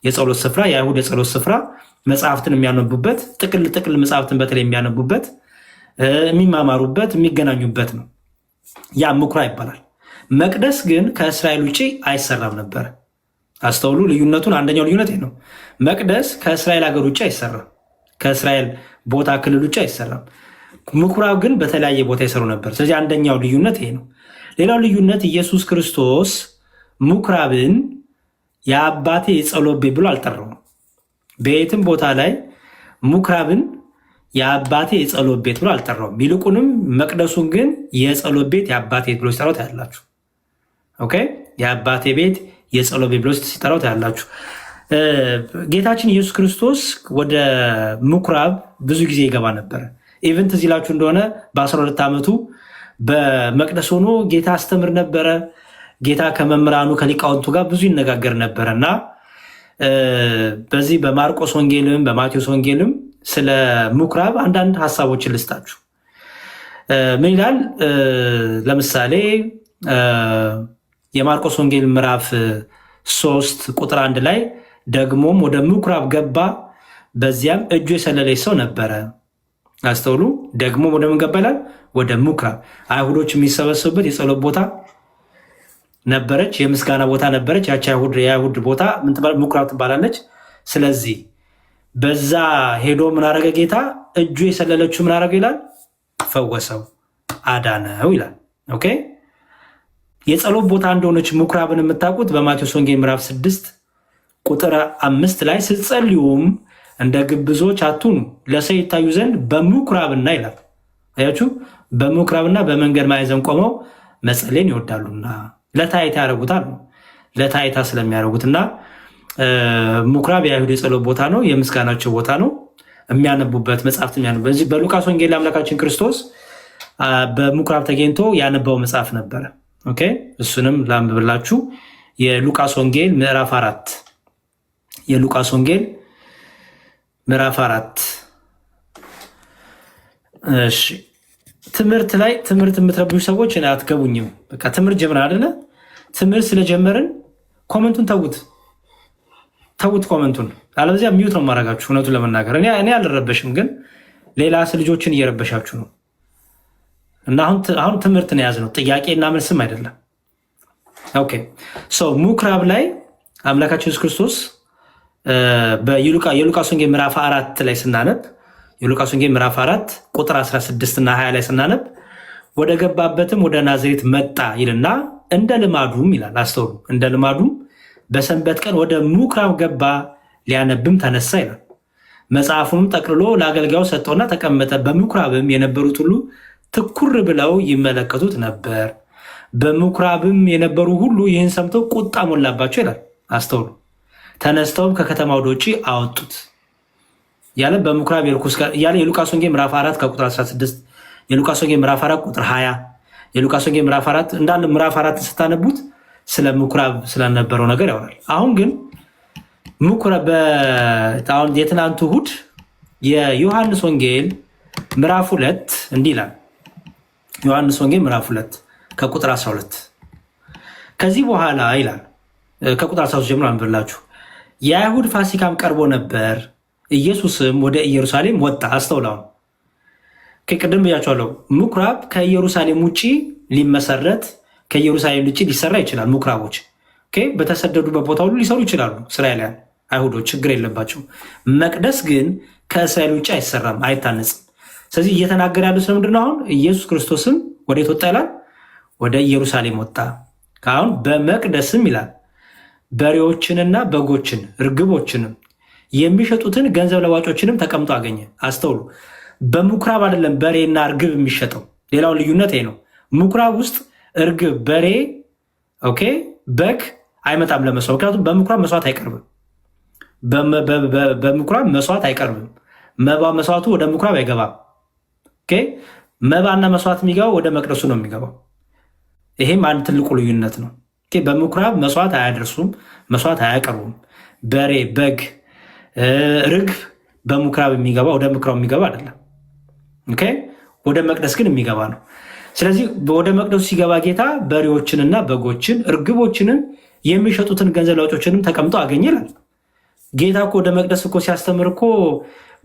የጸሎት ስፍራ፣ የአይሁድ የጸሎት ስፍራ፣ መጽሐፍትን የሚያነቡበት ጥቅል መጽሐፍትን በተለይ የሚያነቡበት የሚማማሩበት የሚገናኙበት ነው። ያ ምኩራብ ይባላል። መቅደስ ግን ከእስራኤል ውጭ አይሰራም ነበር። አስተውሉ ልዩነቱን። አንደኛው ልዩነት ይሄ ነው። መቅደስ ከእስራኤል ሀገር ውጭ አይሰራም። ከእስራኤል ቦታ ክልል ውጭ አይሰራም። ምኩራብ ግን በተለያየ ቦታ ይሰሩ ነበር። ስለዚህ አንደኛው ልዩነት ይሄ ነው። ሌላው ልዩነት ኢየሱስ ክርስቶስ ምኩራብን የአባቴ የጸሎት ቤት ብሎ አልጠራውም። በየትም ቦታ ላይ ምኩራብን የአባቴ የጸሎት ቤት ብሎ አልጠራውም። ይልቁንም መቅደሱን ግን የጸሎት ቤት የአባቴ ብሎ ሲጠራው ታያላችሁ። ኦኬ፣ የአባቴ ቤት የጸሎት ቤት ብሎ ሲጠራው ታያላችሁ። ጌታችን ኢየሱስ ክርስቶስ ወደ ምኩራብ ብዙ ጊዜ ይገባ ነበረ። ኢቨን ትዝ ይላችሁ እንደሆነ በ12 ዓመቱ በመቅደስ ሆኖ ጌታ አስተምር ነበረ። ጌታ ከመምህራኑ ከሊቃውንቱ ጋር ብዙ ይነጋገር ነበረ እና በዚህ በማርቆስ ወንጌልም በማቴዎስ ወንጌልም ስለ ምኩራብ አንዳንድ ሀሳቦችን ልስጣችሁ። ምን ይላል? ለምሳሌ የማርቆስ ወንጌል ምዕራፍ 3 ቁጥር 1 ላይ ደግሞም ወደ ምኩራብ ገባ፣ በዚያም እጁ የሰለለች ሰው ነበረ። አስተውሉ። ደግሞ ወደ ምን ገባ ይላል? ወደ ምኩራብ። አይሁዶች የሚሰበሰቡበት የጸሎት ቦታ ነበረች፣ የምስጋና ቦታ ነበረች። ያቺ የአይሁድ ቦታ ምኩራብ ትባላለች። ስለዚህ በዛ ሄዶ ምን አረገ ጌታ? እጁ የሰለለችው ምን አረገ ይላል? ፈወሰው፣ አዳነው ይላል። ኦኬ። የጸሎት ቦታ እንደሆነች ምኩራብን የምታውቁት በማቴዎስ ወንጌል ምዕራፍ 6 ቁጥር 5 ላይ ስትጸልዩም እንደ ግብዞች አትሁኑ፣ ለሰው ይታዩ ዘንድ በምኩራብና ይላል። አያችሁ፣ በምኩራብና በመንገድ ማዕዘን ቆመው መጸለይን ይወዳሉና ለታይታ ያደርጉታል ነው። ለታይታ ስለሚያደርጉትና ምኩራብ የአይሁድ የጸሎት ቦታ ነው፣ የምስጋናቸው ቦታ ነው። የሚያነቡበት መጽሐፍት የሚያነቡበት በሉቃስ ወንጌል አምላካችን ክርስቶስ በምኩራብ ተገኝቶ ያነባው መጽሐፍ ነበረ። ኦኬ፣ እሱንም ላንብብላችሁ። የሉቃስ ወንጌል ምዕራፍ 4 የሉቃስ ወንጌል ምዕራፍ 4 እሺ። ትምህርት ላይ ትምህርት የምትረብሹ ሰዎች አትገቡኝም። በቃ ትምህርት ጀምረን አይደለ? ትምህርት ስለጀመርን ኮመንቱን ተውት ኮመንቱን፣ አለበዚያ ሚዩት ነው ማድረጋችሁ። እውነቱን ለመናገር እኔ አልረበሽም፣ ግን ሌላ ልጆችን እየረበሻችሁ ነው። እና አሁን ትምህርት ነው የያዝነው፣ ጥያቄና መልስም አይደለም። ኦኬ፣ ምኩራብ ላይ አምላካችን ኢየሱስ ክርስቶስ የሉቃስ ወንጌል ምዕራፍ 4 ላይ ስናነብ የሉቃስ ወንጌል ምዕራፍ 4 ቁጥር 16 እና 20 ላይ ስናነብ ወደ ገባበትም ወደ ናዝሬት መጣ ይልና እንደ ልማዱም ይላል። አስተውሉ። እንደ ልማዱም በሰንበት ቀን ወደ ምኩራብ ገባ፣ ሊያነብም ተነሳ ይላል። መጽሐፉንም ጠቅልሎ ለአገልጋዩ ሰጠውና ተቀመጠ። በምኩራብም የነበሩት ሁሉ ትኩር ብለው ይመለከቱት ነበር። በምኩራብም የነበሩ ሁሉ ይህን ሰምተው ቁጣ ሞላባቸው ይላል። አስተውሉ። ተነስተውም ከከተማ ወደ ውጭ አወጡት ያለ በምኩራብ ያለ የሉቃስ ወንጌል ምዕራፍ 4 ከቁጥር 16፣ የሉቃስ ወንጌል ምዕራፍ 4 ቁጥር 20፣ የሉቃስ ወንጌል ምዕራፍ 4 እንዳንድ ምዕራፍ 4 ስታነቡት ስለ ምኩራብ ስለነበረው ነገር ያወራል። አሁን ግን ምኩራብ አሁን የትናንቱ እሑድ የዮሐንስ ወንጌል ምዕራፍ 2 እንዲህ ይላል። ዮሐንስ ወንጌል ምዕራፍ 2 ከቁጥር 12 ከዚህ በኋላ ይላል። ከቁጥር 13 ጀምሮ አንብላችሁ። የአይሁድ ፋሲካም ቀርቦ ነበር፣ ኢየሱስም ወደ ኢየሩሳሌም ወጣ። አስተውላው። ቅድም ብያቸዋለሁ። ምኩራብ ከኢየሩሳሌም ውጭ ሊመሰረት ከኢየሩሳሌም ውጭ ሊሰራ ይችላል። ምኩራቦች በተሰደዱበት ቦታ ሁሉ ሊሰሩ ይችላሉ። እስራኤላውያን አይሁዶች ችግር የለባቸው። መቅደስ ግን ከእስራኤል ውጭ አይሰራም፣ አይታነጽም። ስለዚህ እየተናገረ ያለው ስለምንድን ነው? አሁን ኢየሱስ ክርስቶስም ወዴት ወጣ ይላል? ወደ ኢየሩሳሌም ወጣ። አሁን በመቅደስም ይላል በሬዎችንና በጎችን እርግቦችንም የሚሸጡትን ገንዘብ ለዋጮችንም ተቀምጦ አገኘ። አስተውሉ። በምኩራብ አይደለም በሬና እርግብ የሚሸጠው። ሌላው ልዩነት ይሄ ነው። ምኩራብ ውስጥ እርግብ፣ በሬ፣ ኦኬ፣ በግ አይመጣም ለመስዋዕት። ምክንያቱም በምኩራብ መስዋዕት አይቀርብም። በምኩራብ መስዋዕት አይቀርብም። መባ መስዋዕቱ ወደ ምኩራብ አይገባም። ኦኬ፣ መባና መስዋዕት የሚገባው ወደ መቅደሱ ነው የሚገባው። ይሄም አንድ ትልቁ ልዩነት ነው። በምኩራብ መስዋዕት አያደርሱም፣ መስዋዕት አያቀርቡም። በሬ፣ በግ፣ ርግብ በምኩራብ የሚገባ ወደ ምኩራብ የሚገባ አይደለም። ኦኬ፣ ወደ መቅደስ ግን የሚገባ ነው። ስለዚህ ወደ መቅደሱ ሲገባ ጌታ በሬዎችንና በጎችን እርግቦችንም የሚሸጡትን ገንዘብ ለዋጮችንም ተቀምጦ አገኘ ይላል። ጌታ እኮ ወደ መቅደስ እኮ ሲያስተምር እኮ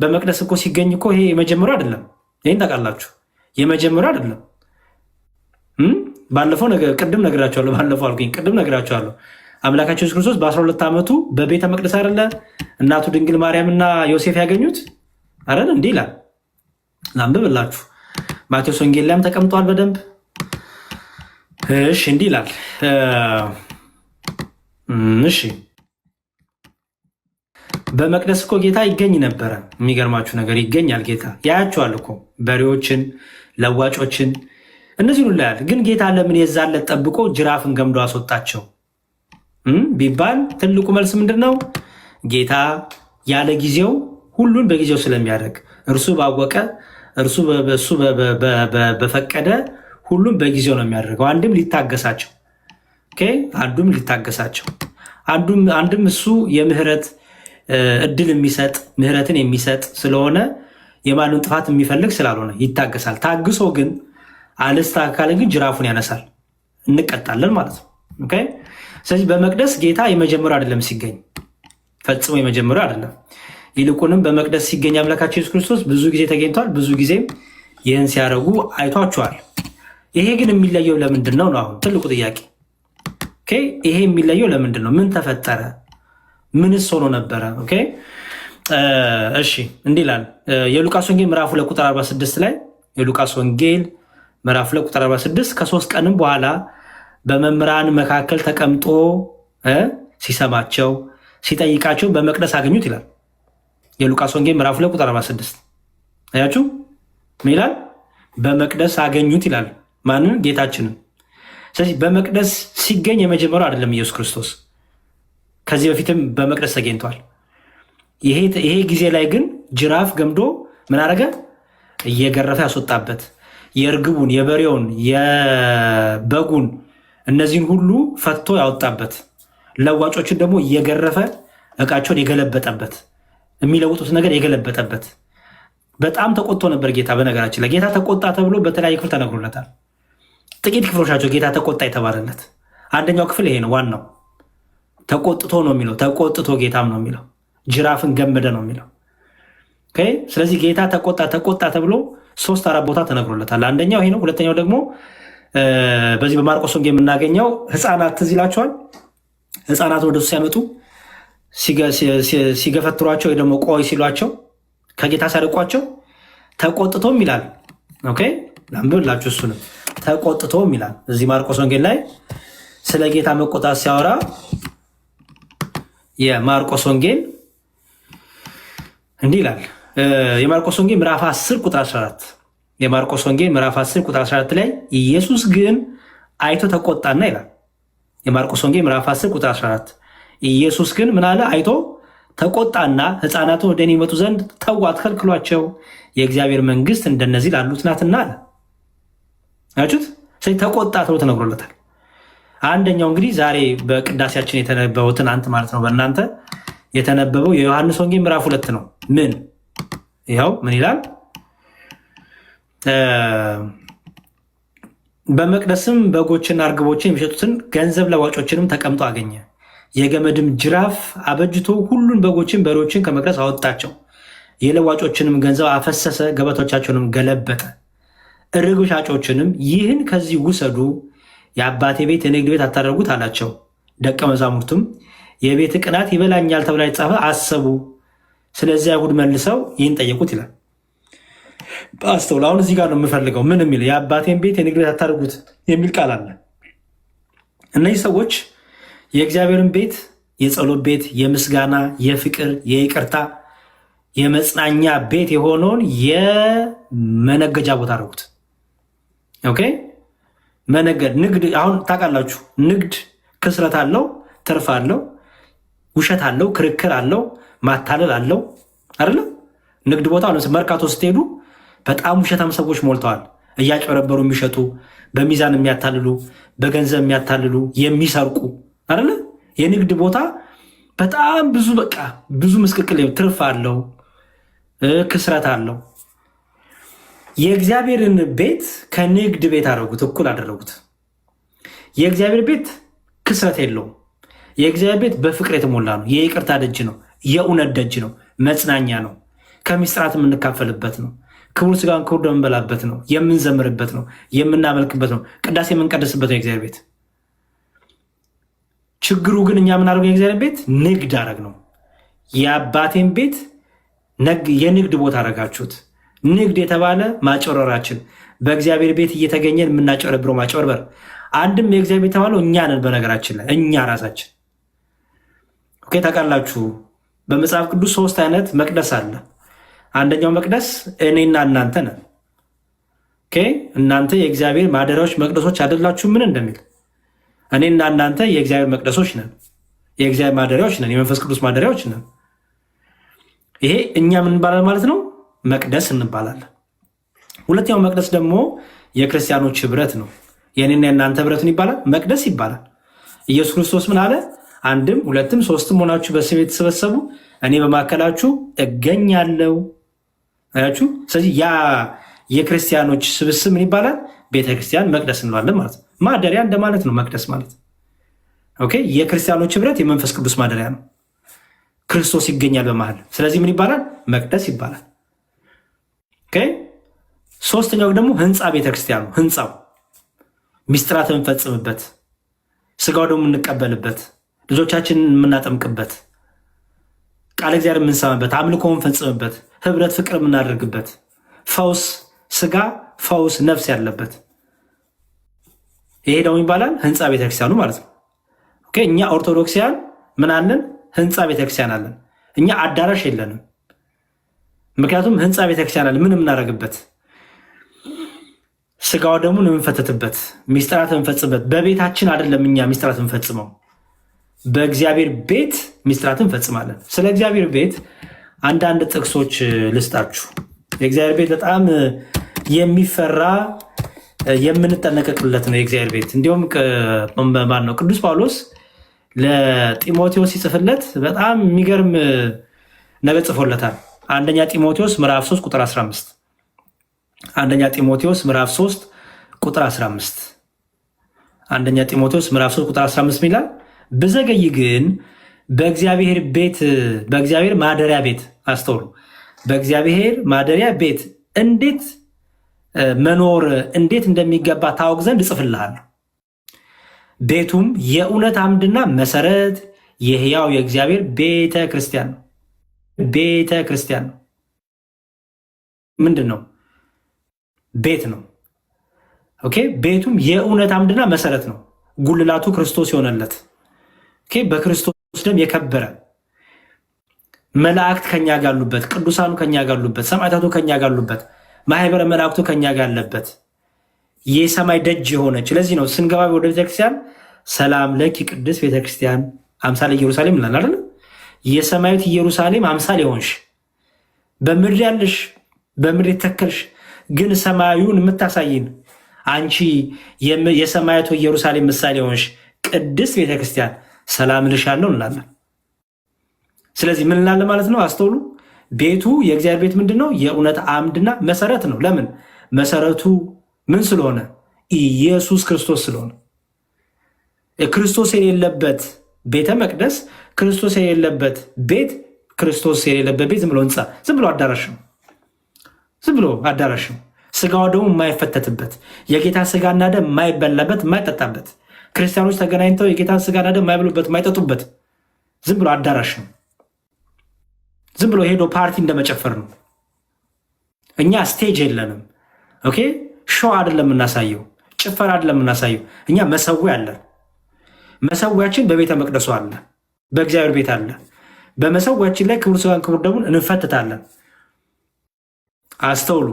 በመቅደስ እኮ ሲገኝ እኮ ይሄ የመጀመሪያው አይደለም። ይህን ታውቃላችሁ፣ የመጀመሪያው አይደለም። ባለፈው ቅድም ነግራቸዋለሁ። ባለፈው አልኩኝ፣ ቅድም ነግራቸዋለሁ። አምላካችን ኢየሱስ ክርስቶስ በ12 ዓመቱ በቤተ መቅደስ አይደለ እናቱ ድንግል ማርያምና ዮሴፍ ያገኙት አይደል? እንዲህ ይላል። ላንብብላችሁ። ማቴዎስ ወንጌል ላይም ተቀምጧል በደንብ። እሺ፣ እንዲህ ይላል። እሺ፣ በመቅደስ እኮ ጌታ ይገኝ ነበረ። የሚገርማችሁ ነገር ይገኛል ጌታ። ያያቸዋል እኮ በሬዎችን፣ ለዋጮችን፣ እነዚህ ሁሉ ያህል። ግን ጌታ ለምን የዛለት ጠብቆ ጅራፍን ገምዶ አስወጣቸው ቢባል ትልቁ መልስ ምንድን ነው? ጌታ ያለ ጊዜው ሁሉን በጊዜው ስለሚያደርግ እርሱ ባወቀ እርሱ በፈቀደ ሁሉም በጊዜው ነው የሚያደርገው። አንድም ሊታገሳቸው አንድም እሱ የምህረት እድል የሚሰጥ ምህረትን የሚሰጥ ስለሆነ የማንን ጥፋት የሚፈልግ ስላልሆነ ይታገሳል። ታግሶ ግን አልስተካከለ ግን ጅራፉን ያነሳል፣ እንቀጣለን ማለት ነው። ስለዚህ በመቅደስ ጌታ የመጀመሪያው አይደለም ሲገኝ፣ ፈጽሞ የመጀመሪያው አይደለም። ይልቁንም በመቅደስ ሲገኝ አምላካችን ኢየሱስ ክርስቶስ ብዙ ጊዜ ተገኝቷል። ብዙ ጊዜም ይህን ሲያደርጉ አይቷቸዋል። ይሄ ግን የሚለየው ለምንድን ነው? አሁን ትልቁ ጥያቄ ይሄ የሚለየው ለምንድን ነው? ምን ተፈጠረ? ምንስ ሆኖ ነበረ? እሺ እንዲህ ይላል የሉቃስ ወንጌል ምዕራፍ 2 ቁጥር 46 ላይ የሉቃስ ወንጌል ምዕራፍ 2 ቁጥር 46 ከ3 ቀንም በኋላ በመምህራን መካከል ተቀምጦ ሲሰማቸው ሲጠይቃቸው በመቅደስ አገኙት ይላል። የሉቃስ ወንጌል ምዕራፍ 2 ቁጥር 46 አያችሁ ምን ይላል? በመቅደስ አገኙት ይላል። ማንን? ጌታችንን። ስለዚህ በመቅደስ ሲገኝ የመጀመሪያው አይደለም ኢየሱስ ክርስቶስ። ከዚህ በፊትም በመቅደስ ተገኝቷል። ይሄ ጊዜ ላይ ግን ጅራፍ ገምዶ ምን አደረገ? እየገረፈ ያስወጣበት፣ የእርግቡን፣ የበሬውን፣ የበጉን እነዚህን ሁሉ ፈቶ ያወጣበት፣ ለዋጮችን ደግሞ እየገረፈ እቃቸውን የገለበጠበት፣ የሚለውጡት ነገር የገለበጠበት። በጣም ተቆጥቶ ነበር ጌታ። በነገራችን ላይ ጌታ ተቆጣ ተብሎ በተለያየ ክፍል ተነግሮለታል። ጥቂት ክፍሎች ናቸው ጌታ ተቆጣ የተባለለት። አንደኛው ክፍል ይሄ ነው። ዋናው ተቆጥቶ ነው የሚለው። ተቆጥቶ ጌታም ነው የሚለው። ጅራፍን ገመደ ነው የሚለው። ስለዚህ ጌታ ተቆጣ ተብሎ 3-4 ቦታ ተነግሮለታል። አንደኛው ይሄ ነው። ሁለተኛው ደግሞ በዚህ በማርቆስ ወንጌል የምናገኘው ህፃናት ትዝ ይላቸዋል። ህፃናት ወደሱ ሲያመጡ ሲገፈትሯቸው ወይ ደግሞ ቆይ ሲሏቸው ከጌታ ሲያርቋቸው ተቆጥቶም ይላል። ላንብብላችሁ። እሱንም ተቆጥቶም ይላል እዚህ ማርቆስ ወንጌል ላይ ስለ ጌታ መቆጣት ሲያወራ የማርቆስ ወንጌል እንዲህ ይላል። የማርቆስ ወንጌል ምዕራፍ 10 ቁጥር 14 የማርቆስ ወንጌል ምዕራፍ 10 ቁጥር 14 ላይ ኢየሱስ ግን አይቶ ተቆጣና ይላል። የማርቆስ ወንጌል ምዕራፍ 10 ቁጥር 14 ኢየሱስ ግን ምን አለ? አይቶ ተቆጣና ህፃናቱን ወደ እኔ ይመጡ ዘንድ ተው፣ አትከልክሏቸው፣ የእግዚአብሔር መንግስት እንደነዚህ ላሉት ናትና አለ። አያችሁት? ስለዚህ ተቆጣ ተብሎ ተነግሮለታል። አንደኛው እንግዲህ ዛሬ በቅዳሴያችን የተነበበው ትናንት ማለት ነው በእናንተ የተነበበው የዮሐንስ ወንጌል ምዕራፍ 2 ነው። ምን ይኸው ምን ይላል? በመቅደስም በጎችና እርግቦችን የሚሸጡትን ገንዘብ ለዋጮችንም ተቀምጦ አገኘ። የገመድም ጅራፍ አበጅቶ ሁሉን በጎችን በሬዎችን ከመቅደስ አወጣቸው። የለዋጮችንም ገንዘብ አፈሰሰ፣ ገበቶቻቸውንም ገለበጠ። ርግብ ሻጮችንም ይህን ከዚህ ውሰዱ፣ የአባቴ ቤት የንግድ ቤት አታደርጉት አላቸው። ደቀ መዛሙርቱም የቤት ቅናት ይበላኛል ተብላ የተጻፈ አሰቡ። ስለዚህ አይሁድ መልሰው ይህን ጠየቁት ይላል። አስተውል። አሁን እዚህ ጋር ነው የምፈልገው። ምን የሚል የአባቴን ቤት የንግድ ቤት አታደርጉት የሚል ቃል አለ። እነዚህ ሰዎች የእግዚአብሔርን ቤት የጸሎት ቤት፣ የምስጋና፣ የፍቅር፣ የይቅርታ፣ የመጽናኛ ቤት የሆነውን የመነገጃ ቦታ አደረጉት። መነገድ ንግድ። አሁን ታውቃላችሁ ንግድ ክስረት አለው፣ ትርፍ አለው፣ ውሸት አለው፣ ክርክር አለው፣ ማታለል አለው አይደለ? ንግድ ቦታ መርካቶ ስትሄዱ በጣም ውሸታም ሰዎች ሞልተዋል። እያጭበረበሩ የሚሸጡ፣ በሚዛን የሚያታልሉ፣ በገንዘብ የሚያታልሉ፣ የሚሰርቁ አይደለ? የንግድ ቦታ በጣም ብዙ ብዙ ምስቅልቅል፣ ትርፍ አለው፣ ክስረት አለው። የእግዚአብሔርን ቤት ከንግድ ቤት አደረጉት፣ እኩል አደረጉት። የእግዚአብሔር ቤት ክስረት የለውም። የእግዚአብሔር ቤት በፍቅር የተሞላ ነው። የይቅርታ ደጅ ነው። የእውነት ደጅ ነው፣ መጽናኛ ነው፣ ከምስጢራት የምንካፈልበት ነው፣ ክቡር ስጋን ክቡር ደም የምንበላበት ነው፣ የምንዘምርበት ነው፣ የምናመልክበት ነው፣ ቅዳሴ የምንቀደስበት ነው የእግዚአብሔር ቤት። ችግሩ ግን እኛ የምናደርገው የእግዚአብሔር ቤት ንግድ አረግ ነው። የአባቴን ቤት የንግድ ቦታ አረጋችሁት። ንግድ የተባለ ማጭበርበራችን በእግዚአብሔር ቤት እየተገኘን የምናጭበረብረው ማጭበርበር። አንድም የእግዚአብሔር ቤት የተባለው እኛ ነን። በነገራችን ላይ እኛ ራሳችን ታውቃላችሁ። በመጽሐፍ ቅዱስ 3 አይነት መቅደስ አለ። አንደኛው መቅደስ እኔና እናንተ ነን። እናንተ የእግዚአብሔር ማደሪያዎች መቅደሶች አይደላችሁ ምን እንደሚል እኔና እናንተ የእግዚአብሔር መቅደሶች ነን፣ የእግዚአብሔር ማደሪያዎች ነን፣ የመንፈስ ቅዱስ ማደሪያዎች ነን። ይሄ እኛ ምን እንባላለን ማለት ነው? መቅደስ እንባላለን። ሁለተኛው መቅደስ ደግሞ የክርስቲያኖች ህብረት ነው። የኔና የእናንተ ህብረትን ይባላል፣ መቅደስ ይባላል። ኢየሱስ ክርስቶስ ምን አለ? አንድም ሁለትም ሶስትም ሆናችሁ በስሜ የተሰበሰቡ እኔ በማዕከላችሁ እገኛለሁ አያችሁ። ስለዚህ ያ የክርስቲያኖች ስብስብ ምን ይባላል? ቤተክርስቲያን መቅደስ እንለዋለን ማለት ነው። ማደሪያ እንደማለት ነው መቅደስ ማለት። የክርስቲያኖች ህብረት የመንፈስ ቅዱስ ማደሪያ ነው። ክርስቶስ ይገኛል በመሃል። ስለዚህ ምን ይባላል? መቅደስ ይባላል። ሶስተኛው ደግሞ ህንፃ ቤተክርስቲያኑ፣ ህንፃው ሚስጥራት የምንፈጽምበት፣ ስጋው ደግሞ የምንቀበልበት፣ ልጆቻችንን የምናጠምቅበት፣ ቃለ እግዚአብሔር የምንሰማበት፣ አምልኮ የምንፈጽምበት፣ ህብረት ፍቅር የምናደርግበት፣ ፈውስ ስጋ ፈውስ ነፍስ ያለበት ይሄ ደግሞ ይባላል ህንፃ ቤተክርስቲያኑ ማለት ነው። እኛ ኦርቶዶክሲያን ምን አለን? ህንፃ ቤተክርስቲያን አለን። እኛ አዳራሽ የለንም። ምክንያቱም ህንፃ ቤተክርስቲያን አለን። ምን የምናደርግበት፣ ስጋው ደግሞ የምንፈትትበት፣ ሚስጥራት የምንፈጽምበት። በቤታችን አይደለም እኛ ሚስጥራት የምንፈጽመው፣ በእግዚአብሔር ቤት ሚስጥራት እንፈጽማለን። ስለ እግዚአብሔር ቤት አንዳንድ ጥቅሶች ልስጣችሁ። የእግዚአብሔር ቤት በጣም የሚፈራ የምንጠነቀቅለት ነው የእግዚአብሔር ቤት። እንዲሁም ማን ነው ቅዱስ ጳውሎስ ለጢሞቴዎስ ሲጽፍለት በጣም የሚገርም ነገር ጽፎለታል። አንደኛ ጢሞቴዎስ ምዕራፍ 3 ቁጥር 15 አንደኛ ጢሞቴዎስ ምዕራፍ 3 ቁጥር 15 አንደኛ ጢሞቴዎስ ምዕራፍ 3 ቁጥር 15 ይላል፣ ብዘገይ ግን በእግዚአብሔር ቤት በእግዚአብሔር ማደሪያ ቤት አስተውሉ፣ በእግዚአብሔር ማደሪያ ቤት እንዴት መኖር እንዴት እንደሚገባ ታውቅ ዘንድ እጽፍልሃለሁ። ቤቱም የእውነት አምድና መሰረት የሕያው የእግዚአብሔር ቤተ ክርስቲያን ነው። ቤተ ክርስቲያን ነው። ምንድን ነው? ቤት ነው። ቤቱም የእውነት አምድና መሰረት ነው። ጉልላቱ ክርስቶስ የሆነለት በክርስቶስ ደም የከበረ መላእክት ከኛ ጋሉበት፣ ቅዱሳኑ ከኛ ጋሉበት፣ ሰማዕታቱ ከኛ ጋሉበት፣ ማህበረ መላእክቱ ከኛ ጋር ያለበት የሰማይ ደጅ የሆነች። ለዚህ ነው ስንገባ ወደ ቤተክርስቲያን ሰላም ለኪ ቅድስት ቤተክርስቲያን አምሳለ ኢየሩሳሌም እንላለን አይደል? የሰማያዊት ኢየሩሳሌም አምሳል የሆንሽ በምድር ያለሽ በምድር የተተከልሽ ግን ሰማያዊውን የምታሳይን አንቺ የሰማያዊቱ ኢየሩሳሌም ምሳሌ የሆንሽ ቅድስት ቤተክርስቲያን ሰላም ልሻለሁ እንላለን። ስለዚህ ምን እንላለን ማለት ነው? አስተውሉ። ቤቱ የእግዚአብሔር ቤት ምንድን ነው? የእውነት አምድና መሰረት ነው። ለምን? መሰረቱ ምን ስለሆነ? ኢየሱስ ክርስቶስ ስለሆነ። ክርስቶስ የሌለበት ቤተ መቅደስ፣ ክርስቶስ የሌለበት ቤት፣ ክርስቶስ የሌለበት ቤት ዝም ብሎ ህንፃ፣ ዝም ብሎ አዳራሽ ነው። ዝም ብሎ አዳራሽ ነው። ስጋው ደግሞ የማይፈተትበት፣ የጌታ ስጋና ደም የማይበላበት የማይጠጣበት፣ ክርስቲያኖች ተገናኝተው የጌታን ስጋና ደም የማይበሉበት የማይጠጡበት ዝም ብሎ አዳራሽ ነው። ዝም ብሎ ሄዶ ፓርቲ እንደመጨፈር ነው። እኛ ስቴጅ የለንም። ሾው አይደለም የምናሳየው፣ ጭፈራ አይደለም የምናሳየው። እኛ መሰዊያ አለን። መሰዊያችን በቤተ መቅደሱ አለ፣ በእግዚአብሔር ቤት አለ። በመሰዊያችን ላይ ክቡር ስጋን ክቡር ደሙን እንፈትታለን። አስተውሉ።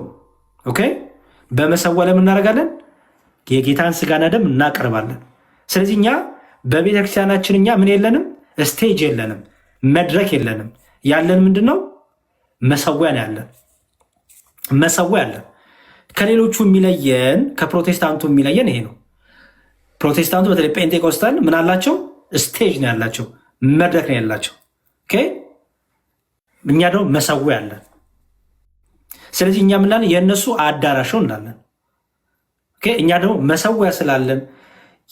በመሰዊያ ላይ እናደርጋለን፣ የጌታን ስጋና ደም እናቀርባለን። ስለዚህ እኛ በቤተክርስቲያናችን እኛ ምን የለንም? ስቴጅ የለንም፣ መድረክ የለንም። ያለን ምንድን ነው? መሰዊያ ነው ያለን። መሰዊያ አለን። ከሌሎቹ የሚለየን ከፕሮቴስታንቱ የሚለየን ይሄ ነው። ፕሮቴስታንቱ በተለይ ጴንጤቆስታል ምን አላቸው? ስቴጅ ነው ያላቸው፣ መድረክ ነው ያላቸው። እኛ ደግሞ መሰዊያ አለን። ስለዚህ እኛ ምናለን? የእነሱ አዳራሽ ነው እንዳለን። እኛ ደግሞ መሰዊያ ስላለን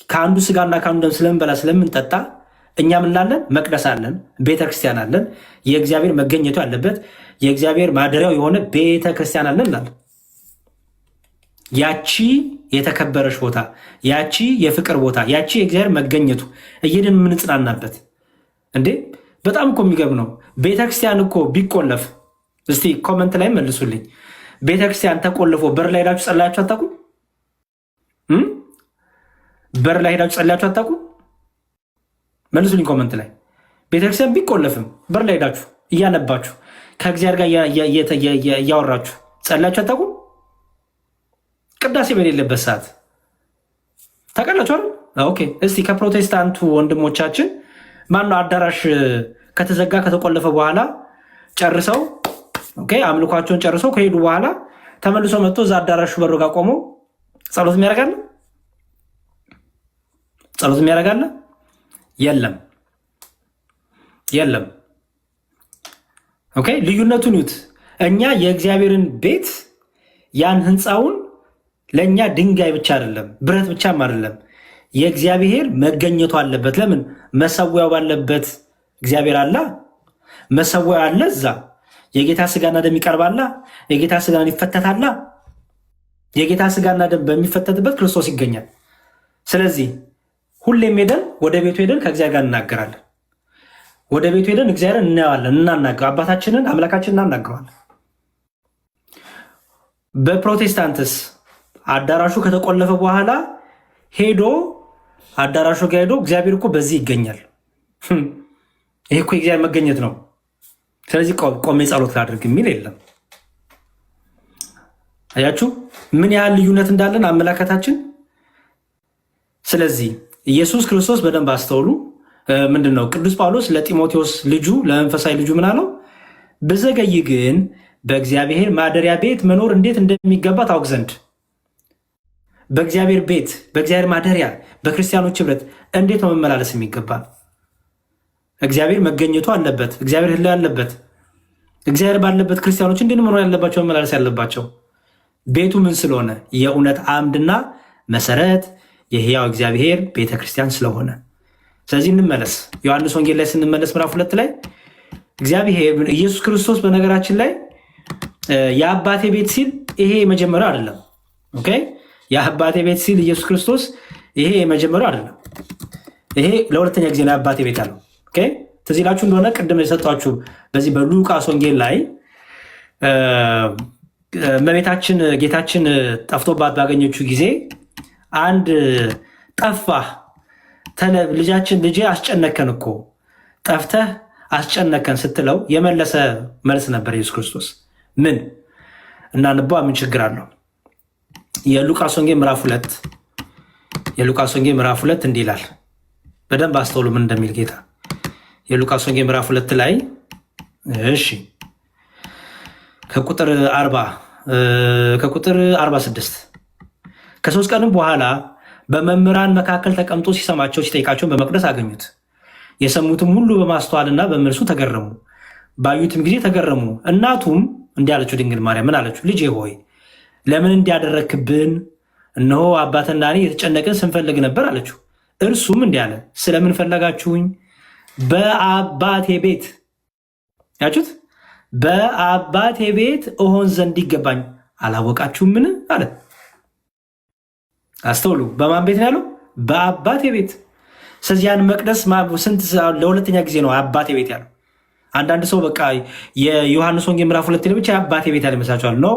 ከአንዱ ስጋና ከአንዱ ደም ስለምንበላ ስለምንጠጣ እኛ ምን ላለን? መቅደስ አለን፣ ቤተክርስቲያን አለን፣ የእግዚአብሔር መገኘቱ ያለበት የእግዚአብሔር ማደሪያው የሆነ ቤተክርስቲያን አለን እንላለን። ያቺ የተከበረች ቦታ፣ ያቺ የፍቅር ቦታ፣ ያቺ የእግዚአብሔር መገኘቱ እየድን የምንጽናናበት እንዴ! በጣም እኮ የሚገርም ነው። ቤተክርስቲያን እኮ ቢቆለፍ፣ እስቲ ኮመንት ላይ መልሱልኝ። ቤተክርስቲያን ተቆልፎ በር ላይ ሄዳችሁ ጸልያችሁ አታውቁም? በር ላይ ሄዳችሁ ጸልያችሁ አታውቁም? መልሱልኝ ኮመንት ላይ። ቤተክርስቲያን ቢቆለፍም በር ላይ ሄዳችሁ እያነባችሁ ከእግዚአብሔር ጋር እያወራችሁ ጸልያችሁ አታውቁም? ቅዳሴ በሌለበት ሰዓት ታውቃላችሁ አይደል? ኦኬ። እስቲ ከፕሮቴስታንቱ ወንድሞቻችን ማነው አዳራሽ ከተዘጋ ከተቆለፈ በኋላ ጨርሰው አምልኳቸውን ጨርሰው ከሄዱ በኋላ ተመልሶ መጥቶ እዛ አዳራሹ በሩ ጋር ቆሞ ጸሎት የሚያደርጋለ? ጸሎት የሚያደርጋለ? የለም፣ የለም። ኦኬ። ልዩነቱን ይዩት። እኛ የእግዚአብሔርን ቤት ያን ህንፃውን ለእኛ ድንጋይ ብቻ አይደለም ብረት ብቻም አይደለም የእግዚአብሔር መገኘቱ አለበት። ለምን? መሰዊያው ባለበት እግዚአብሔር አላ። መሰዊያው አለ እዛ። የጌታ ስጋና ደም ይቀርባላ። የጌታ ስጋና ይፈተታላ። የጌታ ስጋና ደም በሚፈተትበት ክርስቶስ ይገኛል። ስለዚህ ሁሌም ሄደን ወደ ቤቱ ሄደን ከእግዚአብሔር ጋር እናገራለን። ወደ ቤቱ ሄደን እግዚአብሔርን እናየዋለን፣ እናናገር፣ አባታችንን አምላካችንን እናናግረዋለን። በፕሮቴስታንትስ አዳራሹ ከተቆለፈ በኋላ ሄዶ አዳራሹ ጋር ሄዶ እግዚአብሔር እኮ በዚህ ይገኛል፣ ይሄ እኮ የእግዚአብሔር መገኘት ነው፣ ስለዚህ ቆሜ ጸሎት ላድርግ የሚል የለም። አያችሁ ምን ያህል ልዩነት እንዳለን አመላከታችን። ስለዚህ ኢየሱስ ክርስቶስ በደንብ አስተውሉ። ምንድነው ቅዱስ ጳውሎስ ለጢሞቴዎስ ልጁ ለመንፈሳዊ ልጁ ምን አለው? ብዘገይ ግን በእግዚአብሔር ማደሪያ ቤት መኖር እንዴት እንደሚገባ ታውቅ ዘንድ። በእግዚአብሔር ቤት፣ በእግዚአብሔር ማደሪያ፣ በክርስቲያኖች ህብረት እንዴት ነው መመላለስ የሚገባ? እግዚአብሔር መገኘቱ አለበት፣ እግዚአብሔር ህላ ያለበት፣ እግዚአብሔር ባለበት ክርስቲያኖች እንዴት መኖር ያለባቸው መመላለስ ያለባቸው? ቤቱ ምን ስለሆነ? የእውነት አምድና መሰረት የህያው እግዚአብሔር ቤተክርስቲያን ስለሆነ። ስለዚህ እንመለስ። ዮሐንስ ወንጌል ላይ ስንመለስ ምዕራፍ 2 ላይ እግዚአብሔር ኢየሱስ ክርስቶስ በነገራችን ላይ የአባቴ ቤት ሲል ይሄ የመጀመሪያው አይደለም። ኦኬ፣ የአባቴ ቤት ሲል ኢየሱስ ክርስቶስ ይሄ የመጀመሪያው አይደለም። ይሄ ለሁለተኛ ጊዜ ነው የአባቴ ቤት አለው። ኦኬ፣ ትዝ ይላችሁ እንደሆነ ቅድም የሰጧችሁ በዚህ በሉቃስ ወንጌል ላይ እመቤታችን ጌታችን ጠፍቶባት ባገኘችው ጊዜ አንድ ጠፋህ ልጄ አስጨነከን እኮ ጠፍተህ አስጨነከን ስትለው የመለሰ መልስ ነበር ኢየሱስ ክርስቶስ። ምን እናንባ? ምን ችግር አለው? የሉቃስ ወንጌል ምዕራፍ 2 እንዲህ ይላል። በደንብ አስተውሉ ምን እንደሚል ጌታ። የሉቃስ ወንጌል ምዕራፍ 2 ላይ እሺ ከቁጥር 46 ከ3 ቀንም በኋላ በመምህራን መካከል ተቀምጦ ሲሰማቸው ሲጠይቃቸውን በመቅደስ አገኙት። የሰሙትም ሁሉ በማስተዋልና በመልሱ ተገረሙ። ባዩትም ጊዜ ተገረሙ። እናቱም እንዲህ አለችው፣ ድንግል ማርያም ምን አለችው? ልጄ ሆይ ለምን እንዲያደረግክብን? እነሆ አባትና እኔ የተጨነቅን ስንፈልግ ነበር አለችው። እርሱም እንዲህ አለ፣ ስለምን ፈለጋችሁኝ? በአባቴ ቤት ያችሁት በአባቴ ቤት እሆን ዘንድ ይገባኝ አላወቃችሁምን? አለ። አስተውሉ። በማን ቤት ነው ያለው? በአባቴ ቤት። ስለዚህ ያን መቅደስ ስንት ለሁለተኛ ጊዜ ነው አባቴ ቤት ያለው። አንዳንድ ሰው በቃ የዮሐንስ ወንጌል ምዕራፍ 2 ላይ ብቻ የአባቴ ቤት ያለ ይመስላችኋል። ነው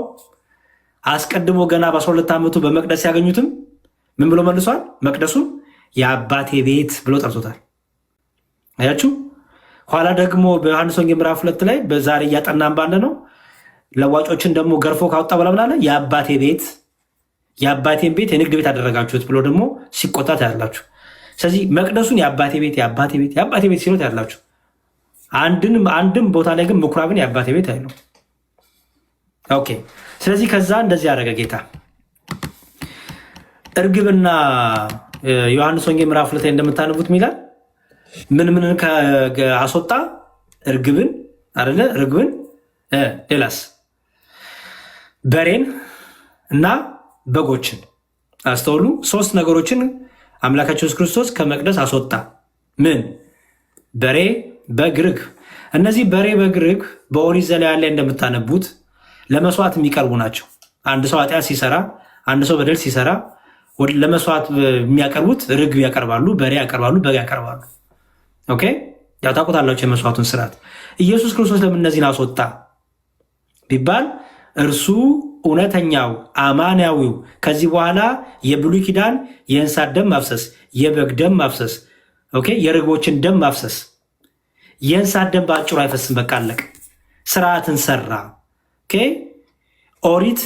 አስቀድሞ ገና በ12 ዓመቱ በመቅደስ ያገኙትም ምን ብሎ መልሷል? መቅደሱን የአባቴ ቤት ብሎ ጠርቶታል። አያችሁ። ኋላ ደግሞ በዮሐንስ ወንጌል ምዕራፍ 2 ላይ በዛሬ እያጠናን ባለ ነው ለዋጮችን ደግሞ ገርፎ ካወጣ በኋላ ምን አለ? የአባቴን ቤት የንግድ ቤት አደረጋችሁት ብሎ ደግሞ ሲቆጣት ያላችሁ። ስለዚህ መቅደሱን የአባቴ ቤት ሲሉት ያላችሁ። አንድም ቦታ ላይ ግን ምኩራብን የአባቴ ቤት አይለው። ኦኬ። ስለዚህ ከዛ እንደዚህ ያደረገ ጌታ እርግብና ዮሐንስ ወንጌል ምዕራፍ 2 ላይ እንደምታነቡት ሚላል ምን አስወጣ? እርግብን አይደለ? እርግብን ሌላስ? በሬን እና በጎችን። አስተውሉ። 3 ነገሮችን አምላካችን ኢየሱስ ክርስቶስ ከመቅደስ አስወጣ። ምን? በሬ፣ በግ፣ ርግብ። እነዚህ በሬ፣ በግ፣ ርግብ በኦሪት ዘሌዋውያን ላይ እንደምታነቡት ለመስዋዕት የሚቀርቡ ናቸው። አንድ ሰው ኃጢአት ሲሰራ፣ አንድ ሰው በደል ሲሰራ ለመስዋዕት የሚያቀርቡት ርግብ ያቀርባሉ፣ በሬ ያቀርባሉ፣ በግ ያቀርባሉ። ኦኬ፣ ያው ታውቁታላችሁ የመስዋዕቱን ስርዓት። ኢየሱስ ክርስቶስ ለምን እነዚህን አስወጣ ቢባል እርሱ እውነተኛው አማናዊው ከዚህ በኋላ የብሉይ ኪዳን የእንስሳት ደም ማፍሰስ፣ የበግ ደም ማፍሰስ፣ ኦኬ፣ የርግቦችን ደም ማፍሰስ፣ የእንስሳት ደም በአጭሩ አይፈስም። በቃ አለቀ። ስርዓትን ሰራ። ኦኬ፣ ኦሪት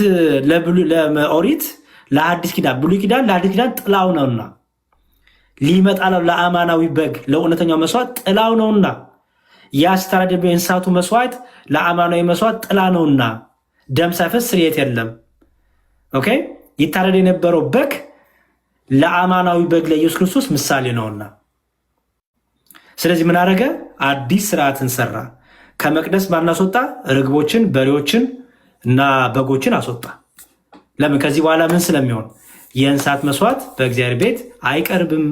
ለአዲስ ኪዳን፣ ብሉይ ኪዳን ለአዲስ ኪዳን ጥላው ነውና ሊመጣ ለአማናዊ በግ ለእውነተኛው መስዋዕት ጥላው ነውና ያስተራደበ የእንስሳቱ መስዋዕት ለአማናዊ መስዋዕት ጥላ ነውና ደም ሳይፈስ ስርየት የለም። ኦኬ፣ ይታረድ የነበረው በግ ለአማናዊ በግ ለኢየሱስ ክርስቶስ ምሳሌ ነውና፣ ስለዚህ ምን አደረገ? አዲስ ስርዓትን ሰራ። ከመቅደስ ማናስወጣ ርግቦችን፣ በሬዎችን እና በጎችን አስወጣ። ለምን? ከዚህ በኋላ ምን ስለሚሆን የእንስሳት መስዋዕት በእግዚአብሔር ቤት አይቀርብም።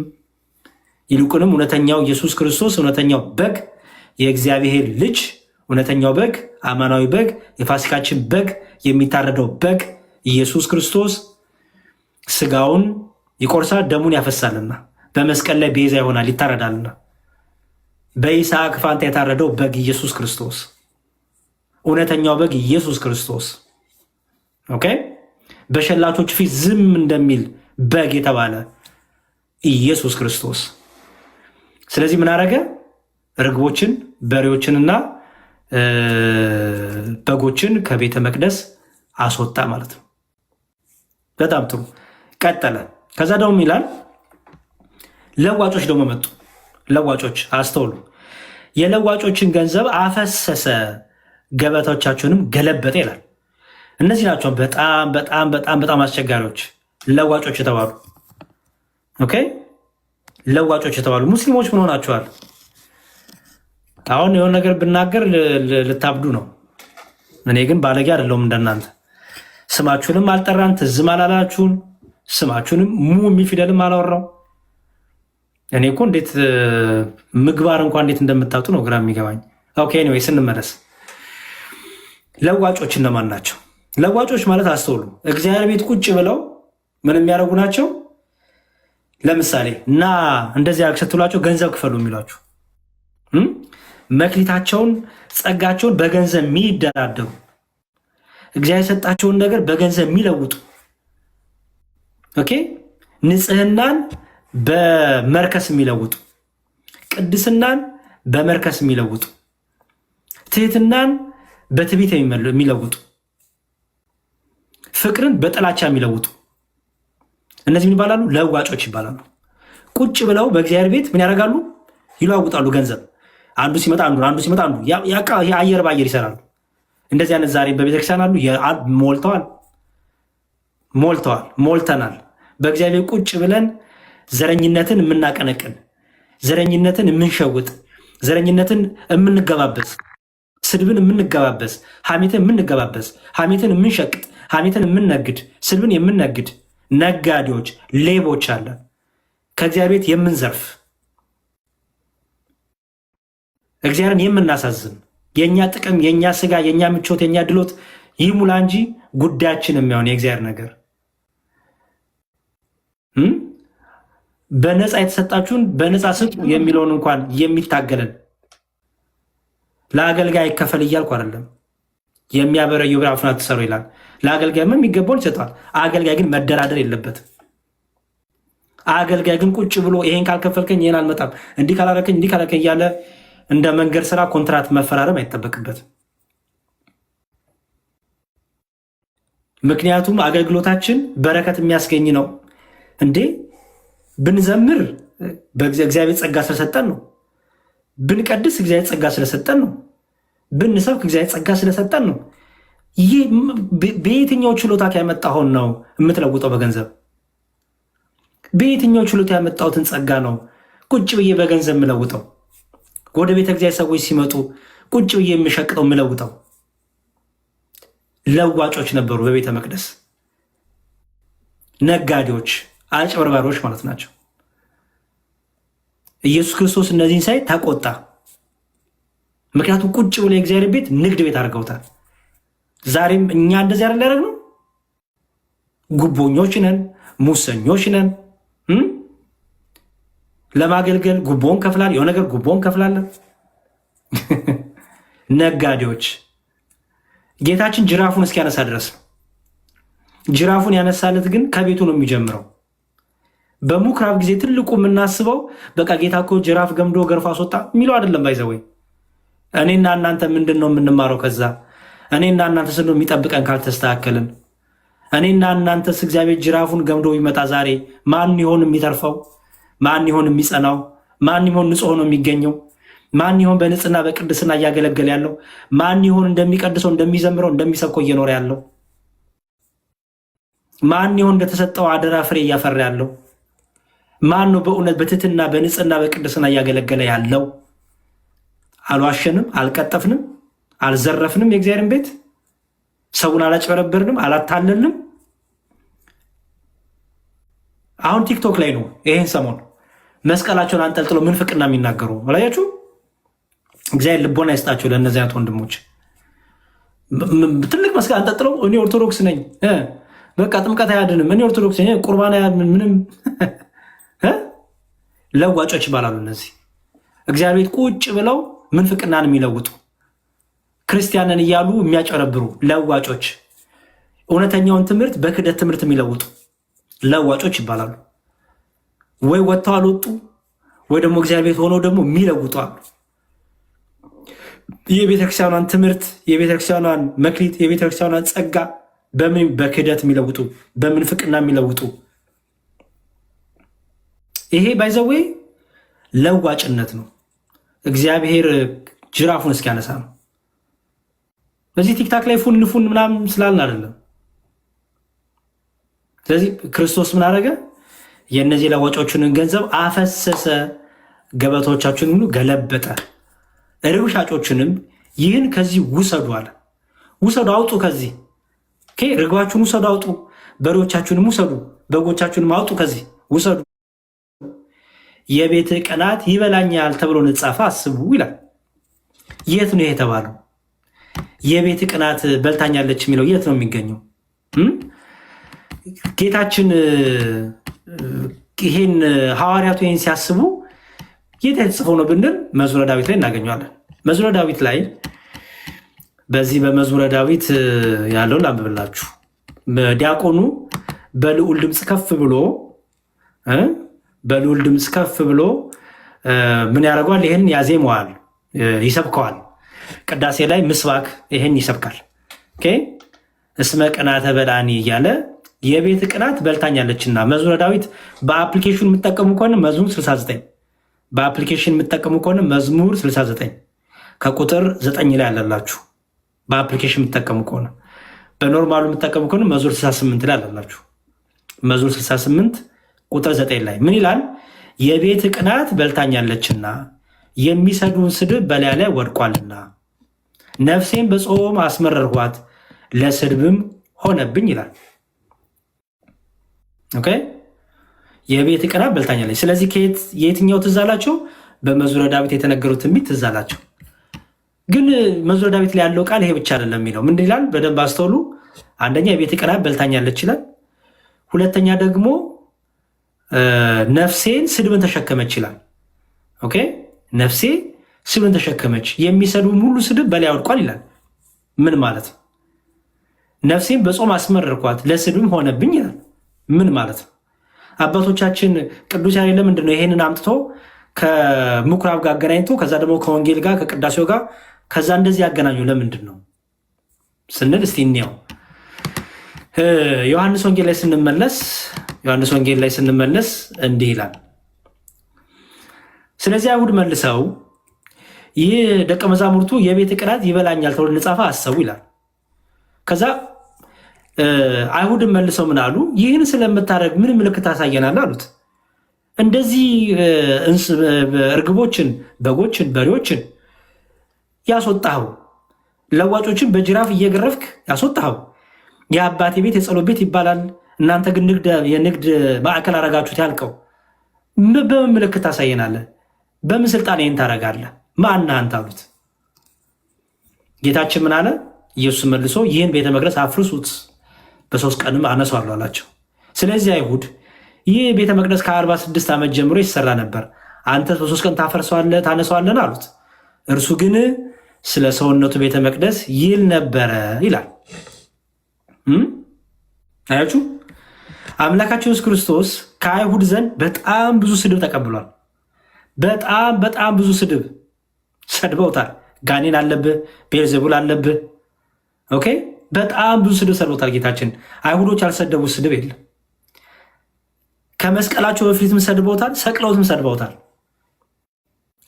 ይልቁንም እውነተኛው ኢየሱስ ክርስቶስ እውነተኛው በግ የእግዚአብሔር ልጅ እውነተኛው በግ አማናዊ በግ የፋሲካችን በግ የሚታረደው በግ ኢየሱስ ክርስቶስ ስጋውን ይቆርሳል፣ ደሙን ያፈሳልና በመስቀል ላይ ቤዛ ይሆናል፣ ይታረዳልና። በይስሐቅ ፋንታ የታረደው በግ ኢየሱስ ክርስቶስ እውነተኛው በግ ኢየሱስ ክርስቶስ። ኦኬ፣ በሸላቾች ፊት ዝም እንደሚል በግ የተባለ ኢየሱስ ክርስቶስ። ስለዚህ ምን አደረገ? ርግቦችን፣ በሬዎችንና በጎችን ከቤተ መቅደስ አስወጣ ማለት ነው። በጣም ጥሩ። ቀጠለ። ከዛ ደግሞ ይላል ለዋጮች ደግሞ መጡ። ለዋጮች አስተውሉ። የለዋጮችን ገንዘብ አፈሰሰ፣ ገበታዎቻቸውንም ገለበጠ ይላል። እነዚህ ናቸው በጣም በጣም በጣም በጣም አስቸጋሪዎች ለዋጮች የተባሉ። ኦኬ፣ ለዋጮች የተባሉ ሙስሊሞች ምን ሆናችኋል? አሁን የሆነ ነገር ብናገር ልታብዱ ነው። እኔ ግን ባለጌ አይደለሁም እንደናንተ። ስማችሁንም አልጠራን፣ ትዝም አላላችሁን፣ ስማችሁንም የሚል ፊደልም አላወራው። እኔ እኮ እንዴት ምግባር እንኳን እንዴት እንደምታጡ ነው ግራ የሚገባኝ። ኦኬ፣ ኤኒዌይ ስንመለስ ለዋጮች እነማን ናቸው? ለዋጮች ማለት አስተውሉ፣ እግዚአብሔር ቤት ቁጭ ብለው ምን የሚያደርጉ ናቸው? ለምሳሌ እና እንደዚህ ስትሏቸው ገንዘብ ክፈሉ የሚሏችሁ፣ መክሊታቸውን ጸጋቸውን በገንዘብ የሚደራደሩ፣ እግዚአብሔር የሰጣቸውን ነገር በገንዘብ የሚለውጡ፣ ኦኬ፣ ንጽህናን በመርከስ የሚለውጡ፣ ቅድስናን በመርከስ የሚለውጡ፣ ትህትናን በትዕቢት የሚለውጡ፣ ፍቅርን በጥላቻ የሚለውጡ፣ እነዚህ ምን ይባላሉ? ለዋጮች ይባላሉ። ቁጭ ብለው በእግዚአብሔር ቤት ምን ያደርጋሉ? ይለዋውጣሉ ገንዘብ። አንዱ ሲመጣ አንዱ፣ አንዱ ሲመጣ አንዱ፣ የአየር በአየር ይሰራሉ። እንደዚህ አይነት ዛሬ በቤተክርስቲያን አሉ። ሞልተናል። በእግዚአብሔር ቁጭ ብለን ዘረኝነትን የምናቀነቅን፣ ዘረኝነትን የምንሸውጥ፣ ዘረኝነትን የምንገባበዝ፣ ስድብን የምንገባበዝ፣ ሐሜትን የምንገባበዝ፣ ሐሜትን የምንሸቅጥ፣ ሐሜትን የምንነግድ፣ ስድብን የምንነግድ ነጋዴዎች፣ ሌቦች አለን። ከእግዚአብሔር ቤት የምንዘርፍ፣ እግዚአብሔርን የምናሳዝን፣ የእኛ ጥቅም፣ የእኛ ስጋ፣ የእኛ ምቾት፣ የእኛ ድሎት ይሙላ እንጂ ጉዳያችን የሚሆን የእግዚአብሔር ነገር በነፃ የተሰጣችሁን በነፃ ስጡ የሚለውን እንኳን የሚታገለን ለአገልጋይ ይከፈል እያልኩ አይደለም። የሚያበረየው ብራፍና ትሰሩ ይላል። ለአገልጋይም የሚገባውን ይሰጠዋል። አገልጋይ ግን መደራደር የለበትም። አገልጋይ ግን ቁጭ ብሎ ይሄን ካልከፈልከኝ ይሄን አልመጣም፣ እንዲህ ካላረከኝ እንዲህ ካላረከኝ እያለ እንደ መንገድ ስራ ኮንትራት መፈራረም አይጠበቅበትም። ምክንያቱም አገልግሎታችን በረከት የሚያስገኝ ነው። እንዴ ብንዘምር በእግዚአብሔር ጸጋ ስለሰጠን ነው። ብንቀድስ እግዚአብሔር ጸጋ ስለሰጠን ነው። ብንሰብክ እግዚአብሔር ጸጋ ስለሰጠን ነው። ይህ በየትኛው ችሎታ ያመጣኸውን ነው የምትለውጠው? በገንዘብ በየትኛው ችሎታ ያመጣሁትን ጸጋ ነው ቁጭ ብዬ በገንዘብ የምለውጠው? ወደ ቤተ እግዚአብሔር ሰዎች ሲመጡ ቁጭ ብዬ የምሸቅጠው የምለውጠው? ለዋጮች ነበሩ በቤተ መቅደስ፣ ነጋዴዎች፣ አጭበርባሪዎች ማለት ናቸው። ኢየሱስ ክርስቶስ እነዚህን ሳይ ተቆጣ። ምክንያቱም ቁጭ ብሎ የእግዚአብሔር ቤት ንግድ ቤት አድርገውታል። ዛሬም እኛ እንደዚህ አይደል ያደረግነው? ጉቦኞች ነን፣ ሙሰኞች ነን። ለማገልገል ጉቦን ከፍላል፣ የሆነ ነገር ጉቦን ከፍላለን። ነጋዴዎች። ጌታችን ጅራፉን እስኪያነሳ ድረስ ነው። ጅራፉን ያነሳለት ግን ከቤቱ ነው የሚጀምረው። በምኩራብ ጊዜ ትልቁ የምናስበው በቃ ጌታ እኮ ጅራፍ ገምዶ ገርፎ አስወጣ የሚለው አይደለም። ባይዘወይ እኔና እናንተ ምንድን ነው የምንማረው ከዛ? እኔና እናንተ ስለ የሚጠብቀን ካልተስተካከልን፣ እኔና እናንተስ እግዚአብሔር ጅራፉን ገምዶ ይመጣ ዛሬ ማን ይሆን የሚተርፈው? ማን ይሆን የሚጸናው? ማን ይሆን ንጹህ ሆኖ የሚገኘው? ማን ይሆን በንጽህና በቅድስና እያገለገለ ያለው? ማን ይሆን እንደሚቀድሰው እንደሚዘምረው እንደሚሰብከው እየኖረ ያለው? ማን ይሆን እንደተሰጠው አደራ ፍሬ እያፈራ ያለው? ማን ነው በእውነት በትህትና በንጽህና በቅድስና እያገለገለ ያለው? አልዋሸንም፣ አልቀጠፍንም፣ አልዘረፍንም፣ የእግዚአብሔርን ቤት ሰውን አላጭበረበርንም፣ አላታለልንም። አሁን ቲክቶክ ላይ ነው ይሄን ሰሞን መስቀላቸውን አንጠልጥለው ምንፍቅና የሚናገሩ አላያችሁ? እግዚአብሔር ልቦና ይስጣቸው ለእነዚህ አይነት ወንድሞች። ትልቅ መስቀል አንጠልጥለው እኔ ኦርቶዶክስ ነኝ፣ በቃ ጥምቀት አያድንም፣ እኔ ኦርቶዶክስ ነኝ፣ ቁርባን አያድንም፣ ምንም ለዋጮች ይባላሉ እነዚህ። እግዚአብሔር ቤት ቁጭ ብለው ምንፍቅናን የሚለውጡ ክርስቲያንን እያሉ የሚያጨረብሩ ለዋጮች፣ እውነተኛውን ትምህርት በክደት ትምህርት የሚለውጡ ለዋጮች ይባላሉ። ወይ ወጥተው አልወጡ ወይ ደግሞ እግዚአብሔር ቤት ሆነው ደግሞ የሚለውጡ አሉ። የቤተክርስቲያኗን ትምህርት፣ የቤተክርስቲያኗን መክሊት፣ የቤተክርስቲያኗን ጸጋ በምን በክደት የሚለውጡ በምንፍቅና የሚለውጡ ይሄ ባይዘዌ ለዋጭነት ነው። እግዚአብሔር ጅራፉን እስኪያነሳ ነው። በዚህ ቲክታክ ላይ ፉን ምናምን ስላልን አይደለም። ስለዚህ ክርስቶስ ምን አደረገ? የእነዚህ ለዋጮችን ገንዘብ አፈሰሰ፣ ገበቶቻችንን ሁሉ ገለበጠ። ርግብ ሻጮችንም ይህን ከዚህ ውሰዱ አለ። ውሰዱ፣ አውጡ፣ ከዚህ ርግባችሁን ውሰዱ፣ አውጡ፣ በሬዎቻችሁንም ውሰዱ፣ በጎቻችሁንም አውጡ፣ ከዚህ ውሰዱ። የቤት ቅናት ይበላኛል ተብሎ ንጻፈ አስቡ ይላል። የት ነው የተባለው? የቤት ቅናት በልታኛለች የሚለው የት ነው የሚገኘው? ጌታችን ይሄን ሐዋርያቱ ይህን ሲያስቡ የት የተጽፈው ነው ብንል መዝሙረ ዳዊት ላይ እናገኘዋለን። መዝሙረ ዳዊት ላይ በዚህ በመዝሙረ ዳዊት ያለውን ላንብብላችሁ። ዲያቆኑ በልዑል ድምፅ ከፍ ብሎ ምን ያደርገዋል? ይህን ያዜመዋል፣ ይሰብከዋል። ቅዳሴ ላይ ምስባክ ይህን ይሰብካል። እስመ ቅናተ በላኒ እያለ የቤት ቅናት በልታኛለችና። መዝሙረ ዳዊት በአፕሊኬሽን የምጠቀሙ ከሆነ መዝሙር 69 በአፕሊኬሽን የምጠቀሙ ከሆነ መዝሙር 69 ከቁጥር 9 ላይ አለላችሁ። በአፕሊኬሽን የምጠቀሙ ከሆነ በኖርማሉ የምጠቀሙ ከሆነ መዝሙር 68 ላይ አለላችሁ። መዝሙር 68 ቁጥር 9 ላይ ምን ይላል? የቤት ቅናት በልታኛለችና የሚሰዱን ስድብ በላያ ላይ ወድቋልና፣ ነፍሴን በጾም አስመረርኋት ለስድብም ሆነብኝ ይላል። ኦኬ፣ የቤት ቅናት በልታኛለች። ስለዚህ የትኛው ትዝ አላቸው? በመዝሙረ ዳዊት የተነገሩት ትንቢት ትዝ አላቸው። ግን መዝሙረ ዳዊት ላይ ያለው ቃል ይሄ ብቻ አይደለም የሚለው። ምን ይላል? በደንብ አስተውሉ። አንደኛ የቤት ቅናት በልታኛለች ይላል። ሁለተኛ ደግሞ ነፍሴን ስድብን ተሸከመች ይላል። ኦኬ፣ ነፍሴ ስድብን ተሸከመች፣ የሚሰድቡም ሁሉ ስድብ በላይ ወድቋል ይላል። ምን ማለት ነው? ነፍሴን በጾም አስመረርኳት ለስድብም ሆነብኝ ይላል። ምን ማለት ነው? አባቶቻችን ቅዱስ ያሬድ ለምንድን ነው ይሄንን አምጥቶ ከምኩራብ ጋር አገናኝቶ ከዛ ደግሞ ከወንጌል ጋር ከቅዳሴው ጋር ከዛ እንደዚህ ያገናኙ ለምንድን ነው ስንል እስቲ እንየው። ዮሐንስ ወንጌል ላይ ስንመለስ እንዲህ ይላል። ስለዚህ አይሁድ መልሰው ይህ ደቀ መዛሙርቱ የቤት ቅናት ይበላኛል ተብሎ እንደጻፈ አሰቡ ይላል። ከዛ አይሁድን መልሰው ምን አሉ? ይህን ስለምታደርግ ምን ምልክት ታሳየናለህ አሉት። እንደዚህ እርግቦችን፣ በጎችን፣ በሬዎችን ያስወጣኸው፣ ለዋጮችን በጅራፍ እየገረፍክ ያስወጣኸው የአባቴ ቤት የጸሎት ቤት ይባላል፣ እናንተ ግን የንግድ ማዕከል አረጋችሁት ያልከው በምን ምልክት ታሳየናለህ? በምን ስልጣን ይህን ታደርጋለህ? ማነህ አንተ አሉት። ጌታችን ምን አለ? ኢየሱስ መልሶ ይህን ቤተ መቅደስ አፍርሱት በ3 ቀንም አነሳዋለሁ አላቸው። ስለዚህ አይሁድ ይህ ቤተ መቅደስ ከ46 ዓመት ጀምሮ ይሰራ ነበር፣ አንተ በ3 ቀን ታነሳዋለን አሉት። እርሱ ግን ስለ ሰውነቱ ቤተ መቅደስ ይል ነበረ ይላል። አያችሁ፣ አምላካችን ኢየሱስ ክርስቶስ ከአይሁድ ዘንድ በጣም ብዙ ስድብ ተቀብሏል። በጣም ብዙ ስድብ ሰድበውታል። ጋኔን አለብህ፣ ቤልዜቡል አለብህ። ኦኬ፣ በጣም ብዙ ስድብ ሰድበውታል ጌታችን። አይሁዶች ያልሰደቡት ስድብ የለም። ከመስቀላቸው በፊትም ሰድበውታል፣ ሰቅለውትም ሰድበውታል።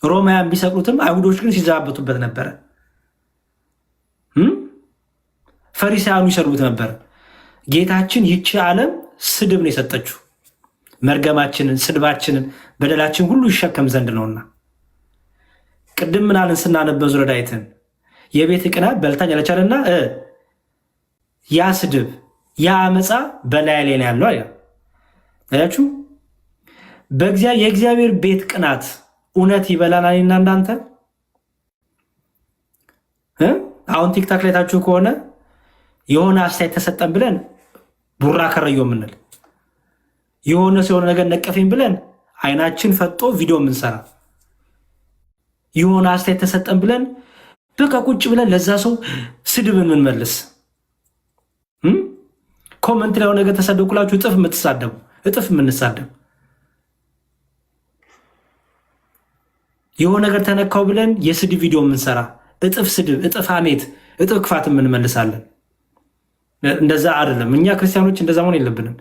ሮማውያን ቢሰቅሉትም አይሁዶች ግን ሲዛበቱበት ነበረ። ፈሪሳውያኑ ይሰድቡት ነበር። ጌታችን ይቺ ዓለም ስድብ ነው የሰጠችው፣ መርገማችንን፣ ስድባችንን፣ በደላችን ሁሉ ይሸከም ዘንድ ነውና። ቅድም ምናልን ስናነበብ መዝሙረ ዳዊትን የቤት ቅናት በልታኝ ያለቻልና ያ ስድብ ያ አመፃ በላይ ላይ ያለው አያችሁ። የእግዚአብሔር ቤት ቅናት እውነት ይበላናል እና እንዳንተ አሁን ቲክታክ ላይ ታችሁ ከሆነ የሆነ አስተያየት ተሰጠን ብለን ቡራ ከረዮ ምንል የሆነ ሲሆነ ነገር ነቀፈኝ ብለን አይናችን ፈጦ ቪዲዮ ምንሰራ የሆነ አስተያየት ተሰጠን ብለን በቃ ቁጭ ብለን ለዛ ሰው ስድብን ምንመልስ ኮመንት ላይ ነገር ተሰደኩላችሁ እጥፍ የምትሳደቡ እጥፍ የምንሳደብ የሆነ ነገር ተነካው ብለን የስድብ ቪዲዮ ምንሰራ እጥፍ ስድብ እጥፍ ሐሜት እጥፍ ክፋት ምንመልሳለን። እንደዛ አይደለም። እኛ ክርስቲያኖች እንደዛ መሆን የለብንም።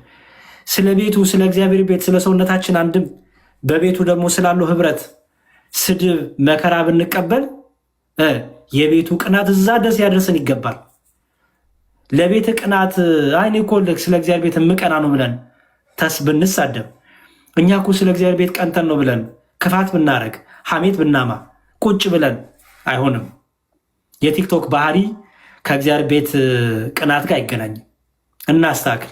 ስለ ቤቱ ስለ እግዚአብሔር ቤት ስለ ሰውነታችን አንድም በቤቱ ደግሞ ስላለው ህብረት ስድብ መከራ ብንቀበል የቤቱ ቅናት እዛ ደስ ያደርሰን ይገባል። ለቤት ቅናት አይኔ እኮ ስለ እግዚአብሔር ቤት ምቀና ነው ብለን ብንሳደብ እኛ እኮ ስለ እግዚአብሔር ቤት ቀንተን ነው ብለን ክፋት ብናረግ ሐሜት ብናማ ቁጭ ብለን አይሆንም። የቲክቶክ ባህሪ ከእግዚአብሔር ቤት ቅናት ጋር አይገናኝም። እናስተካክል።